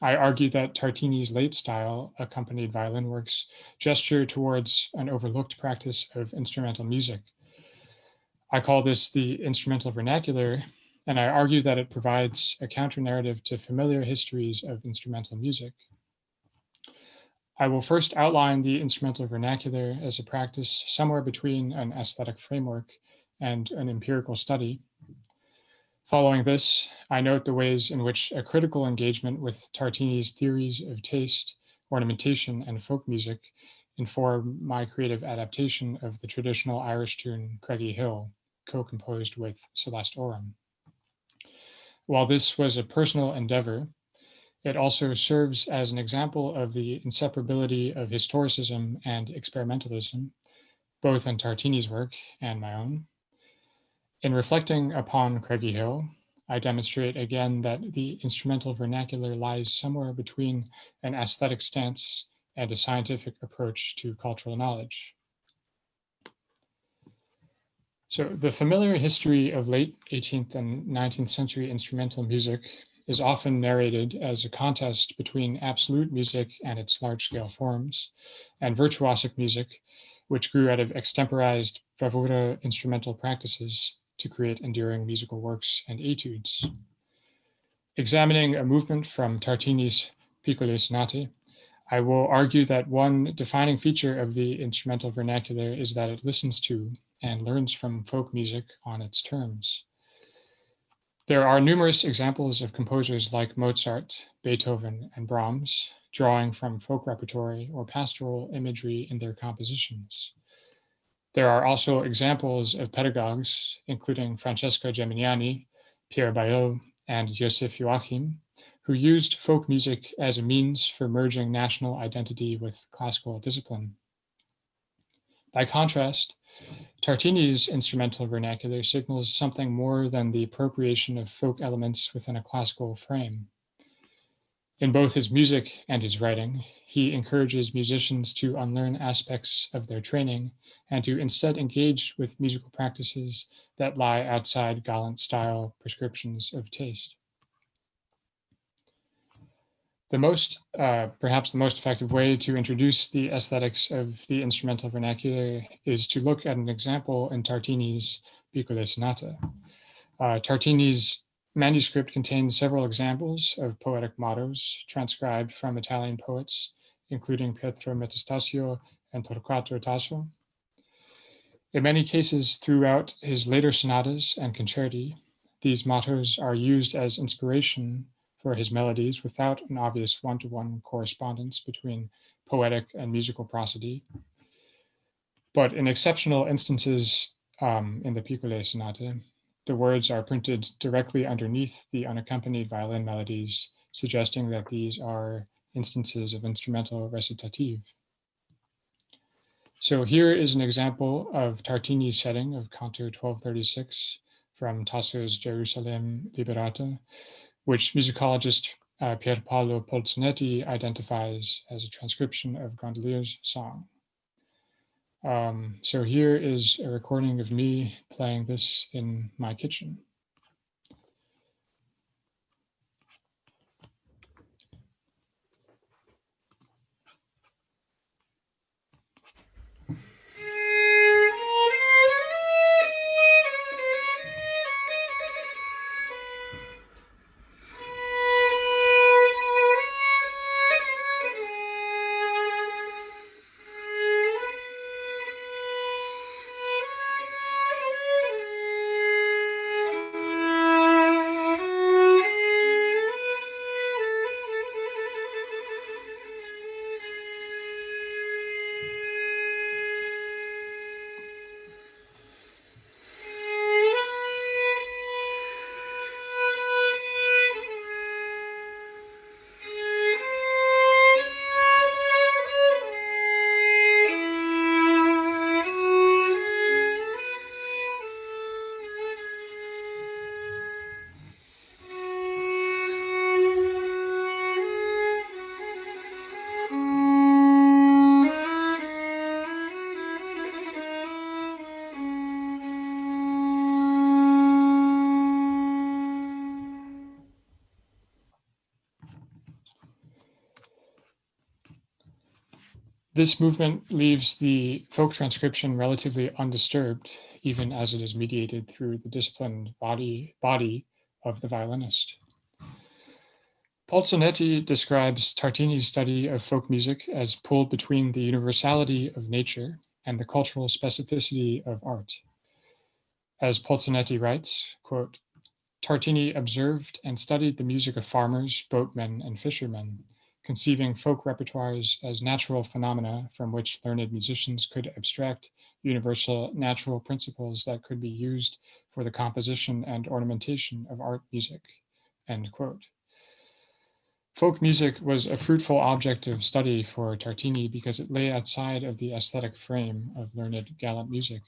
G: I argue that Tartini's late style accompanied violin works gesture towards an overlooked practice of instrumental music. I call this the instrumental vernacular, and I argue that it provides a counter-narrative to familiar histories of instrumental music. I will first outline the instrumental vernacular as a practice somewhere between an aesthetic framework and an empirical study. Following this, I note the ways in which a critical engagement with Tartini's theories of taste, ornamentation, and folk music inform my creative adaptation of the traditional Irish tune Craigie Hill, co-composed with Celeste Oram. While this was a personal endeavor, it also serves as an example of the inseparability of historicism and experimentalism, both in Tartini's work and my own. In reflecting upon Craigie Hill, I demonstrate again that the instrumental vernacular lies somewhere between an aesthetic stance and a scientific approach to cultural knowledge. So the familiar history of late 18th and 19th century instrumental music is often narrated as a contest between absolute music and its large-scale forms, and virtuosic music, which grew out of extemporized bravura instrumental practices to create enduring musical works and etudes. examining a movement from Tartini's Piccole Sonate, I will argue that one defining feature of the instrumental vernacular is that it listens to and learns from folk music on its terms. There are numerous examples of composers like Mozart, Beethoven, and Brahms drawing from folk repertory or pastoral imagery in their compositions. There are also examples of pedagogues, including Francesco Geminiani, Pierre Baillot, and Joseph Joachim, who used folk music as a means for merging national identity with classical discipline. By contrast, Tartini's instrumental vernacular signals something more than the appropriation of folk elements within a classical frame. In both his music and his writing, he encourages musicians to unlearn aspects of their training and to instead engage with musical practices that lie outside gallant style prescriptions of taste. Perhaps the most effective way to introduce the aesthetics of the instrumental vernacular is to look at an example in Tartini's Piccole Sonata. Tartini's manuscript contains several examples of poetic mottos transcribed from Italian poets, including Pietro Metastasio and Torquato Tasso. In many cases throughout his later sonatas and concerti, these mottos are used as inspiration for his melodies without an obvious one-to-one correspondence between poetic and musical prosody. But in exceptional instances in the Piccole Sonata, the words are printed directly underneath the unaccompanied violin melodies, suggesting that these are instances of instrumental recitative. So here is an example of Tartini's setting of Canto 1236 from Tasso's Gerusalemme Liberata, which musicologist Pierpaolo Polzonetti identifies as a transcription of Gondelier's song. So here is a recording of me playing this in my kitchen. This movement leaves the folk transcription relatively undisturbed, even as it is mediated through the disciplined body of the violinist. Polzonetti describes Tartini's study of folk music as pulled between the universality of nature and the cultural specificity of art. As Polzonetti writes, quote, Tartini observed and studied the music of farmers, boatmen, and fishermen, conceiving folk repertoires as natural phenomena from which learned musicians could abstract universal natural principles that could be used for the composition and ornamentation of art music, end quote. Folk music was a fruitful object of study for Tartini because it lay outside of the aesthetic frame of learned gallant music.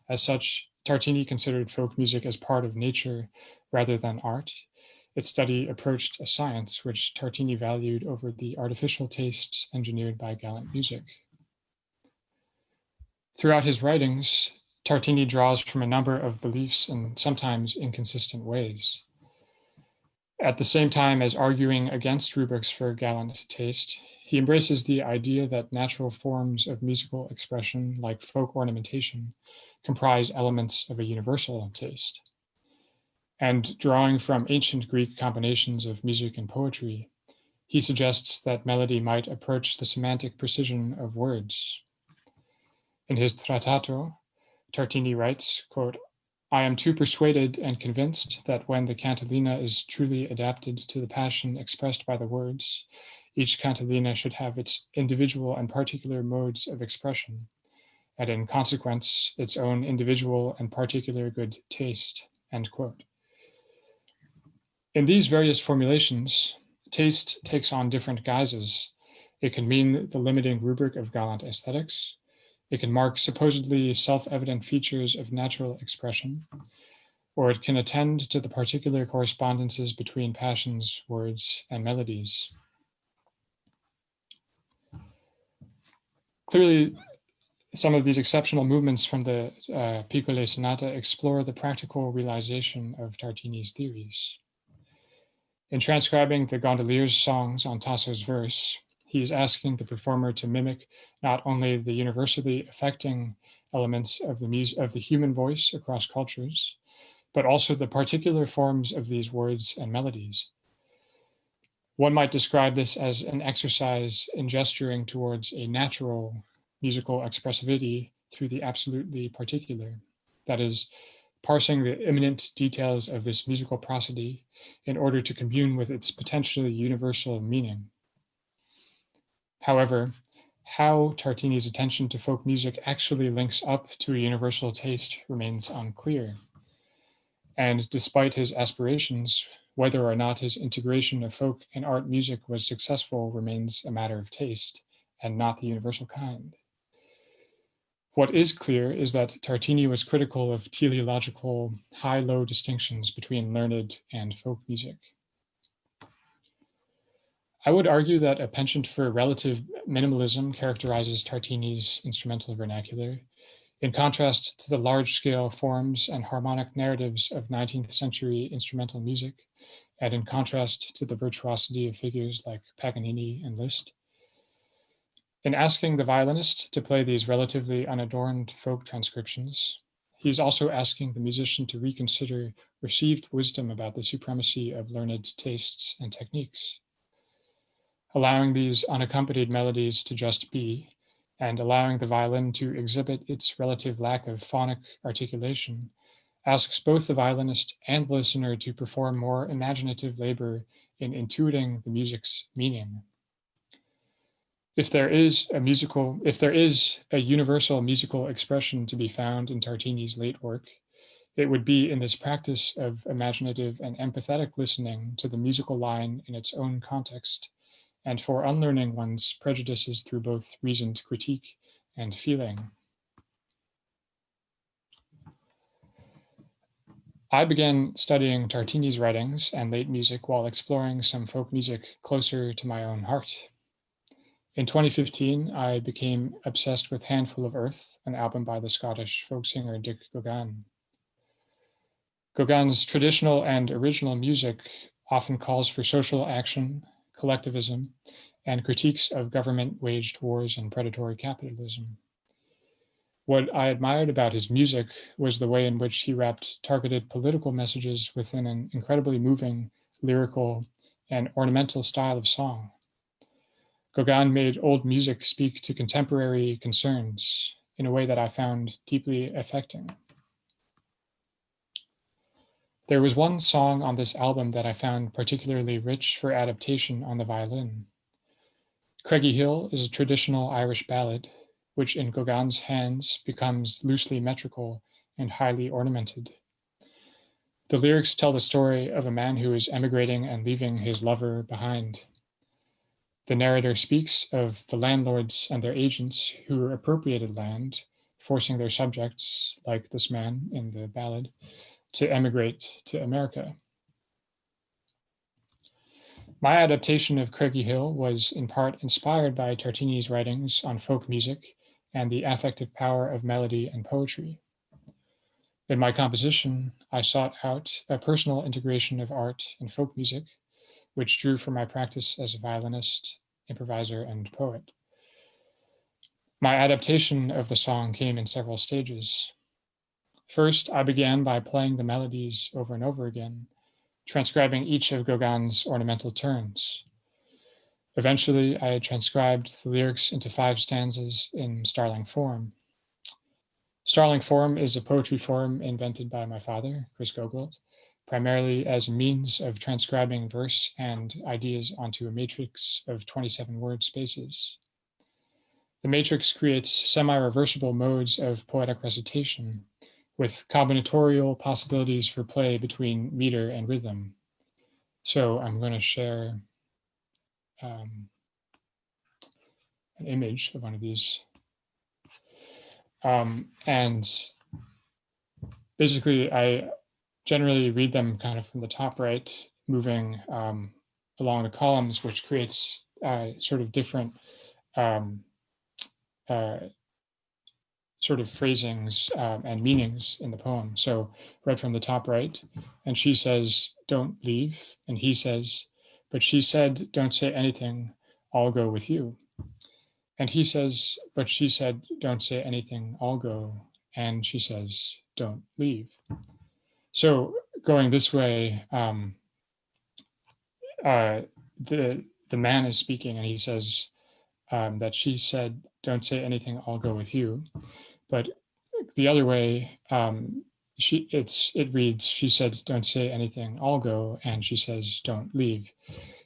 G: As such, Tartini considered folk music as part of nature rather than art. Its study approached a science which Tartini valued over the artificial tastes engineered by gallant music. Throughout his writings, Tartini draws from a number of beliefs in sometimes inconsistent ways. At the same time as arguing against rubrics for gallant taste, he embraces the idea that natural forms of musical expression, like folk ornamentation, comprise elements of a universal taste. And drawing from ancient Greek combinations of music and poetry, he suggests that melody might approach the semantic precision of words. In his Trattato, Tartini writes, quote, "I am too persuaded and convinced that when the cantilena is truly adapted to the passion expressed by the words, each cantilena should have its individual and particular modes of expression, and in consequence, its own individual and particular good taste," end quote. In these various formulations, taste takes on different guises. It can mean the limiting rubric of gallant aesthetics. It can mark supposedly self-evident features of natural expression, or it can attend to the particular correspondences between passions, words, and melodies. Clearly, some of these exceptional movements from the Piccole Sonata explore the practical realization of Tartini's theories. In transcribing the Gondolier's songs on Tasso's verse, he is asking the performer to mimic not only the universally affecting elements of the human voice across cultures, but also the particular forms of these words and melodies. One might describe this as an exercise in gesturing towards a natural musical expressivity through the absolutely particular, that is, parsing the immanent details of this musical prosody in order to commune with its potentially universal meaning. However, how Tartini's attention to folk music actually links up to a universal taste remains unclear. And despite his aspirations, whether or not his integration of folk and art music was successful remains a matter of taste and not the universal kind. What is clear is that Tartini was critical of teleological high-low distinctions between learned and folk music. I would argue that a penchant for relative minimalism characterizes Tartini's instrumental vernacular, in contrast to the large-scale forms and harmonic narratives of 19th century instrumental music, and in contrast to the virtuosity of figures like Paganini and Liszt. In asking the violinist to play these relatively unadorned folk transcriptions, he's also asking the musician to reconsider received wisdom about the supremacy of learned tastes and techniques. Allowing these unaccompanied melodies to just be, and allowing the violin to exhibit its relative lack of phonic articulation, asks both the violinist and the listener to perform more imaginative labor in intuiting the music's meaning. If there is a universal musical expression to be found in Tartini's late work, it would be in this practice of imaginative and empathetic listening to the musical line in its own context, and for unlearning one's prejudices through both reasoned critique and feeling. I began studying Tartini's writings and late music while exploring some folk music closer to my own heart. In 2015, I became obsessed with Handful of Earth, an album by the Scottish folk singer Dick Gauguin. Gauguin's traditional and original music often calls for social action, collectivism, and critiques of government-waged wars and predatory capitalism. What I admired about his music was the way in which he wrapped targeted political messages within an incredibly moving, lyrical, and ornamental style of song. Gauguin made old music speak to contemporary concerns in a way that I found deeply affecting. There was one song on this album that I found particularly rich for adaptation on the violin. Craigie Hill is a traditional Irish ballad, which in Gauguin's hands becomes loosely metrical and highly ornamented. The lyrics tell the story of a man who is emigrating and leaving his lover behind. The narrator speaks of the landlords and their agents who appropriated land, forcing their subjects, like this man in the ballad, to emigrate to America. My adaptation of Craigie Hill was in part inspired by Tartini's writings on folk music and the affective power of melody and poetry. In my composition, I sought out a personal integration of art and folk music, which drew from my practice as a violinist, improviser, and poet. My adaptation of the song came in several stages. First, I began by playing the melodies over and over again, transcribing each of Gauguin's ornamental turns. Eventually, I had transcribed the lyrics into 5 stanzas in starling form. Starling form is a poetry form invented by my father, Chris Gogold, primarily as a means of transcribing verse and ideas onto a matrix of 27 word spaces. The matrix creates semi-reversible modes of poetic recitation with combinatorial possibilities for play between meter and rhythm. So I'm going to share an image of one of these. And basically, I generally read them kind of from the top right, moving along the columns, which creates sort of different sort of phrasings and meanings in the poem. So read from the top right, and she says, "Don't leave," and he says, "But she said, don't say anything, I'll go with you." And he says, "But she said, don't say anything, I'll go." And she says, "Don't leave." So going this way, the man is speaking, and he says that she said, "Don't say anything, I'll go with you." But the other way, it reads, she said, "Don't say anything, I'll go," and she says, "Don't leave."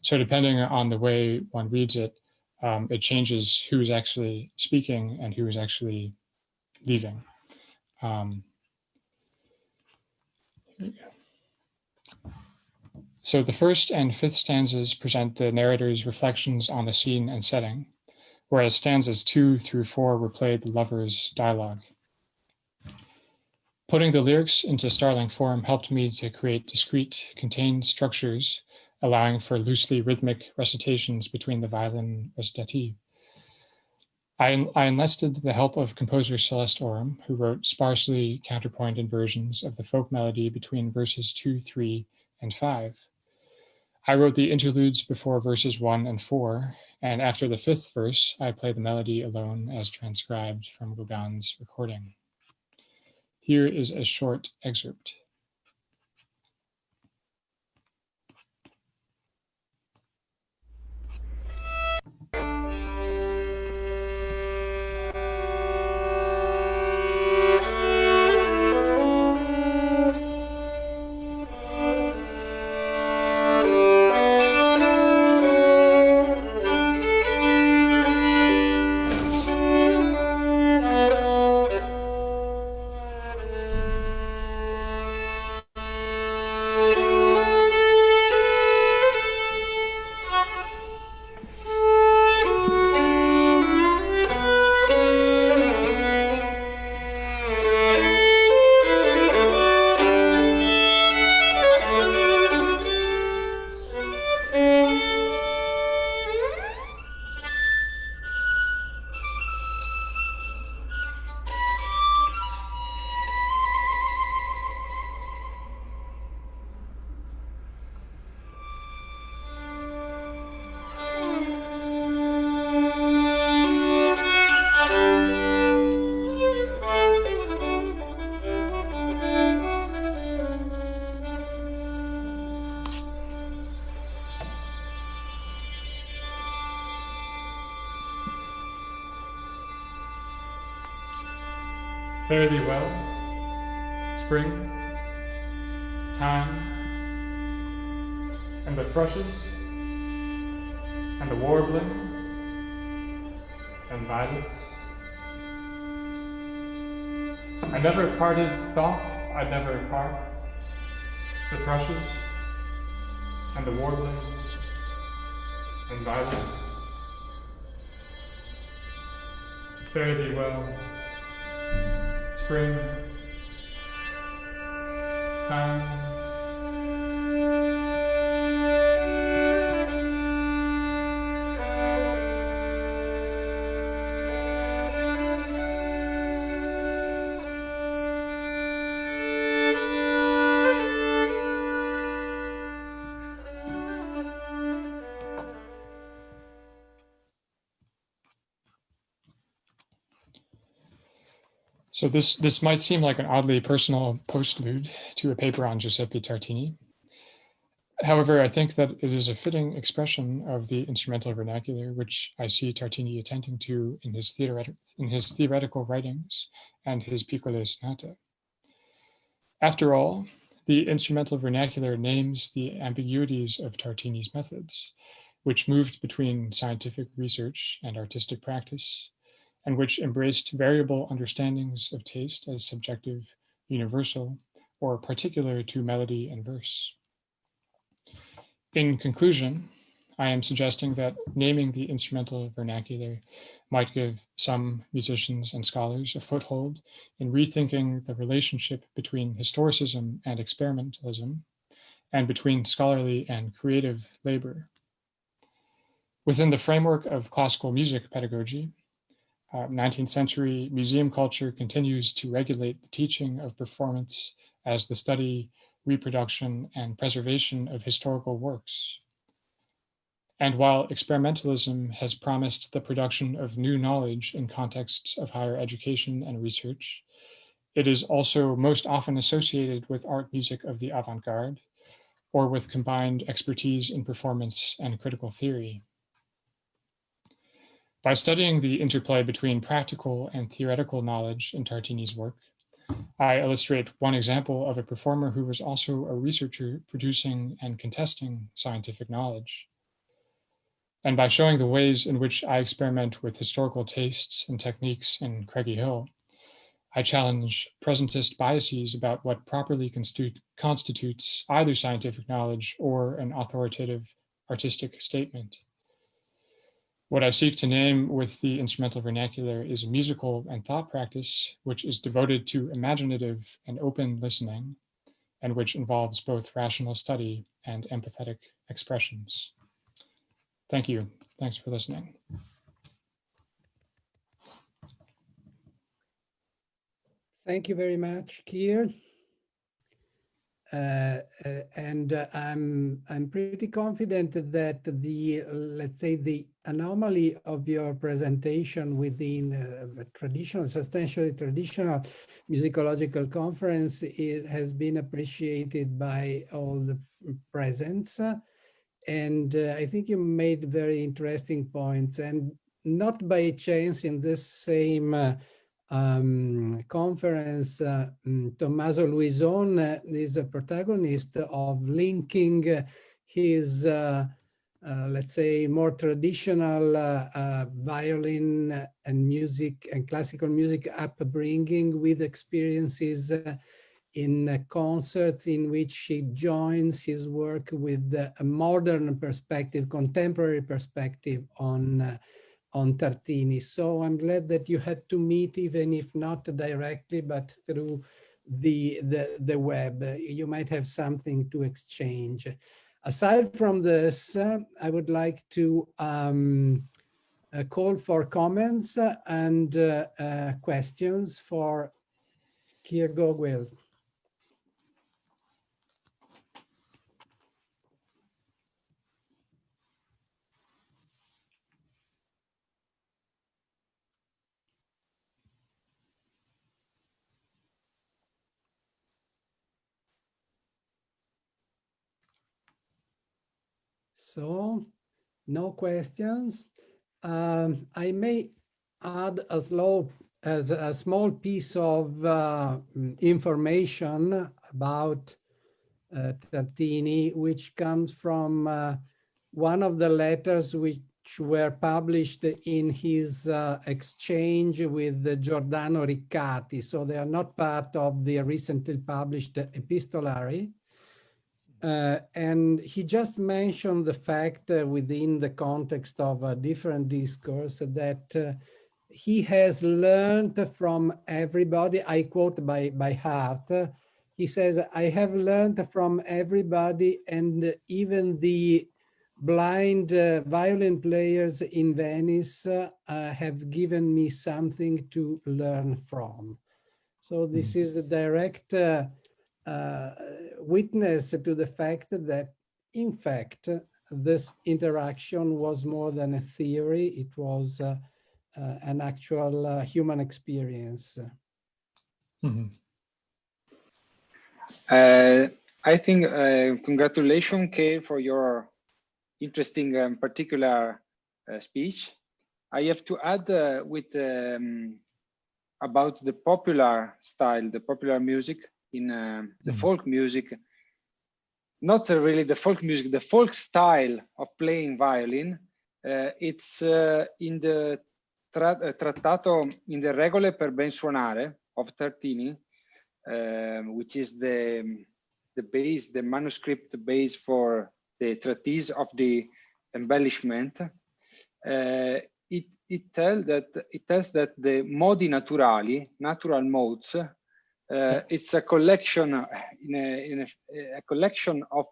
G: So depending on the way one reads it, it changes who's actually speaking and who is actually leaving. So the first and fifth stanzas present the narrator's reflections on the scene and setting, whereas stanzas 2 through 4 replay the lover's dialogue. Putting the lyrics into starling form helped me to create discrete, contained structures, allowing for loosely rhythmic recitations between the violin recitative. I enlisted the help of composer Celeste Oram, who wrote sparsely counterpointed versions of the folk melody between verses 2, 3, and 5. I wrote the interludes before verses 1 and 4, and after the 5th verse, I play the melody alone as transcribed from Gauguin's recording. Here is a short excerpt. Fare thee well, spring, time, and the thrushes, and the warbling, and violets. I never parted, thought I'd never part, the thrushes, and the warbling, and violets. Fare thee well, spring, time, So this might seem like an oddly personal postlude to a paper on Giuseppe Tartini. However, I think that it is a fitting expression of the instrumental vernacular, which I see Tartini attending to in his theoretical writings and his Piccole Sonata. After all, the instrumental vernacular names the ambiguities of Tartini's methods, which moved between scientific research and artistic practice, and which embraced variable understandings of taste as subjective, universal, or particular to melody and verse. In conclusion, I am suggesting that naming the instrumental vernacular might give some musicians and scholars a foothold in rethinking the relationship between historicism and experimentalism, and between scholarly and creative labor. Within the framework of classical music pedagogy, 19th century museum culture continues to regulate the teaching of performance as the study, reproduction, and preservation of historical works. And while experimentalism has promised the production of new knowledge in contexts of higher education and research, it is also most often associated with art music of the avant-garde, or with combined expertise in performance and critical theory. By studying the interplay between practical and theoretical knowledge in Tartini's work, I illustrate one example of a performer who was also a researcher producing and contesting scientific knowledge. And by showing the ways in which I experiment with historical tastes and techniques in Craigie Hill, I challenge presentist biases about what properly constitutes either scientific knowledge or an authoritative artistic statement. What I seek to name with the instrumental vernacular is a musical and thought practice which is devoted to imaginative and open listening, and which involves both rational study and empathetic expressions. Thank you. Thanks for listening.
A: Thank you very much, Keir. I'm pretty confident that let's say the anomaly of your presentation within the traditional, substantially traditional musicological conference has been appreciated by all the presents. And I think you made very interesting points, and not by chance in this same conference, Tommaso LUISON is a protagonist of linking his, let's say, more traditional violin and music and classical music upbringing with experiences in concerts in which he joins his work with a modern perspective, contemporary perspective on Tartini. So I'm glad that you had to meet, even if not directly, but through the web. You might have something to exchange. Aside from this, I would like to call for comments and questions for Keir Gogwell. So, no questions. I may add a small piece of information about Tartini, which comes from one of the letters which were published in his exchange with Giordano Riccati. So they are not part of the recently published epistolary. And he just mentioned the fact within the context of a different discourse that he has learned from everybody. I quote by heart. He says, "I have learned from everybody, and even the blind violin players in Venice have given me something to learn from." So this is a direct witness to the fact that, in fact, this interaction was more than a theory. It was an actual human experience.
G: Mm-hmm.
D: I think congratulations, Kay, for your interesting and particular speech. I have to add with about the popular style, the popular music in the folk music. Not really the folk music, the folk style of playing violin. It's in the Trattato in the Regole per ben suonare of Tartini, which is the base, the manuscript base for the treatise of the embellishment. It tells that the modi naturali, natural modes, it's a collection a collection of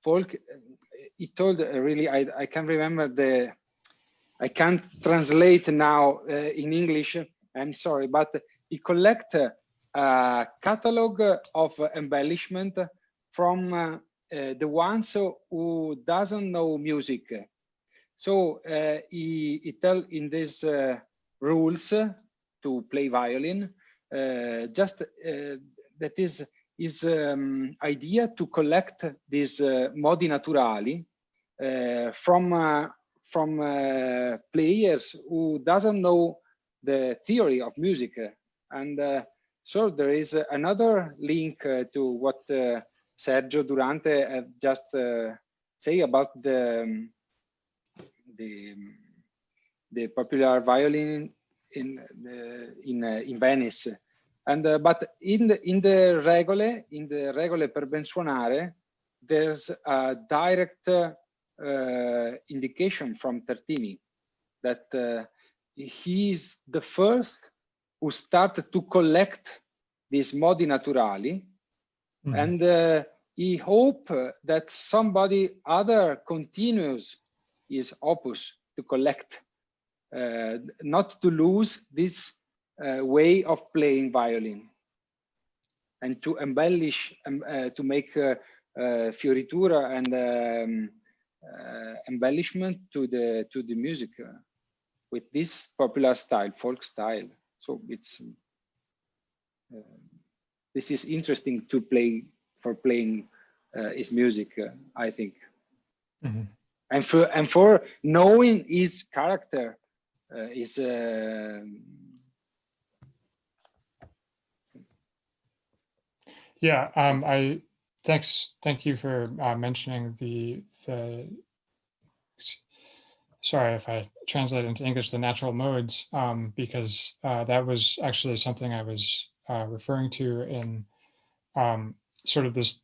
D: folk. It told really I can't remember I can't translate now in English. I'm sorry, but it collect a catalog of embellishment from the ones who doesn't know music. So he tell in these rules to play violin, just that is his idea to collect these modi naturali from players who doesn't know the theory of music. And so there is another link to what Sergio Durante just say about the popular violin in Venice, and but in the regole per ben suonare, there's a direct indication from Tartini that he's the first who started to collect these modi naturali, and he hoped that somebody other continues his opus to collect, not to lose this way of playing violin, and to embellish, to make fioritura and embellishment to the music with this popular style, folk style. So it's this is interesting to play for playing his music, I think. And for knowing his character is
G: yeah. Thank you for mentioning the sorry if I translate into English, the natural modes, because that was actually something I was referring to in sort of this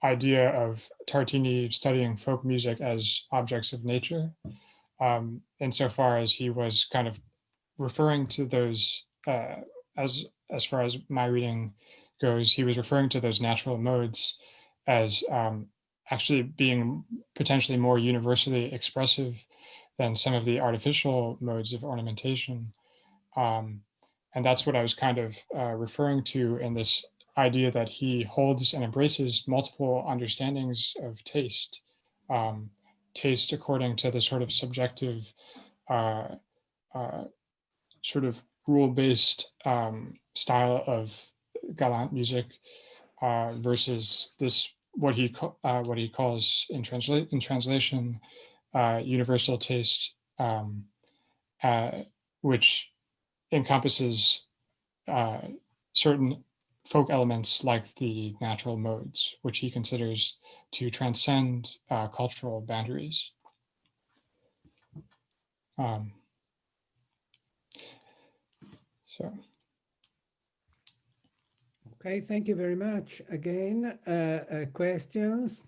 G: idea of Tartini studying folk music as objects of nature, insofar as he was kind of referring to those, as far as my reading goes, he was referring to those natural modes as actually being potentially more universally expressive than some of the artificial modes of ornamentation. And that's what I was kind of referring to in this idea that he holds and embraces multiple understandings of taste, taste according to the sort of subjective, sort of rule-based style of galant music versus this what he calls in translation universal taste, which encompasses certain folk elements like the natural modes, which he considers to transcend cultural boundaries. So.
A: Okay, thank you very much. Again, questions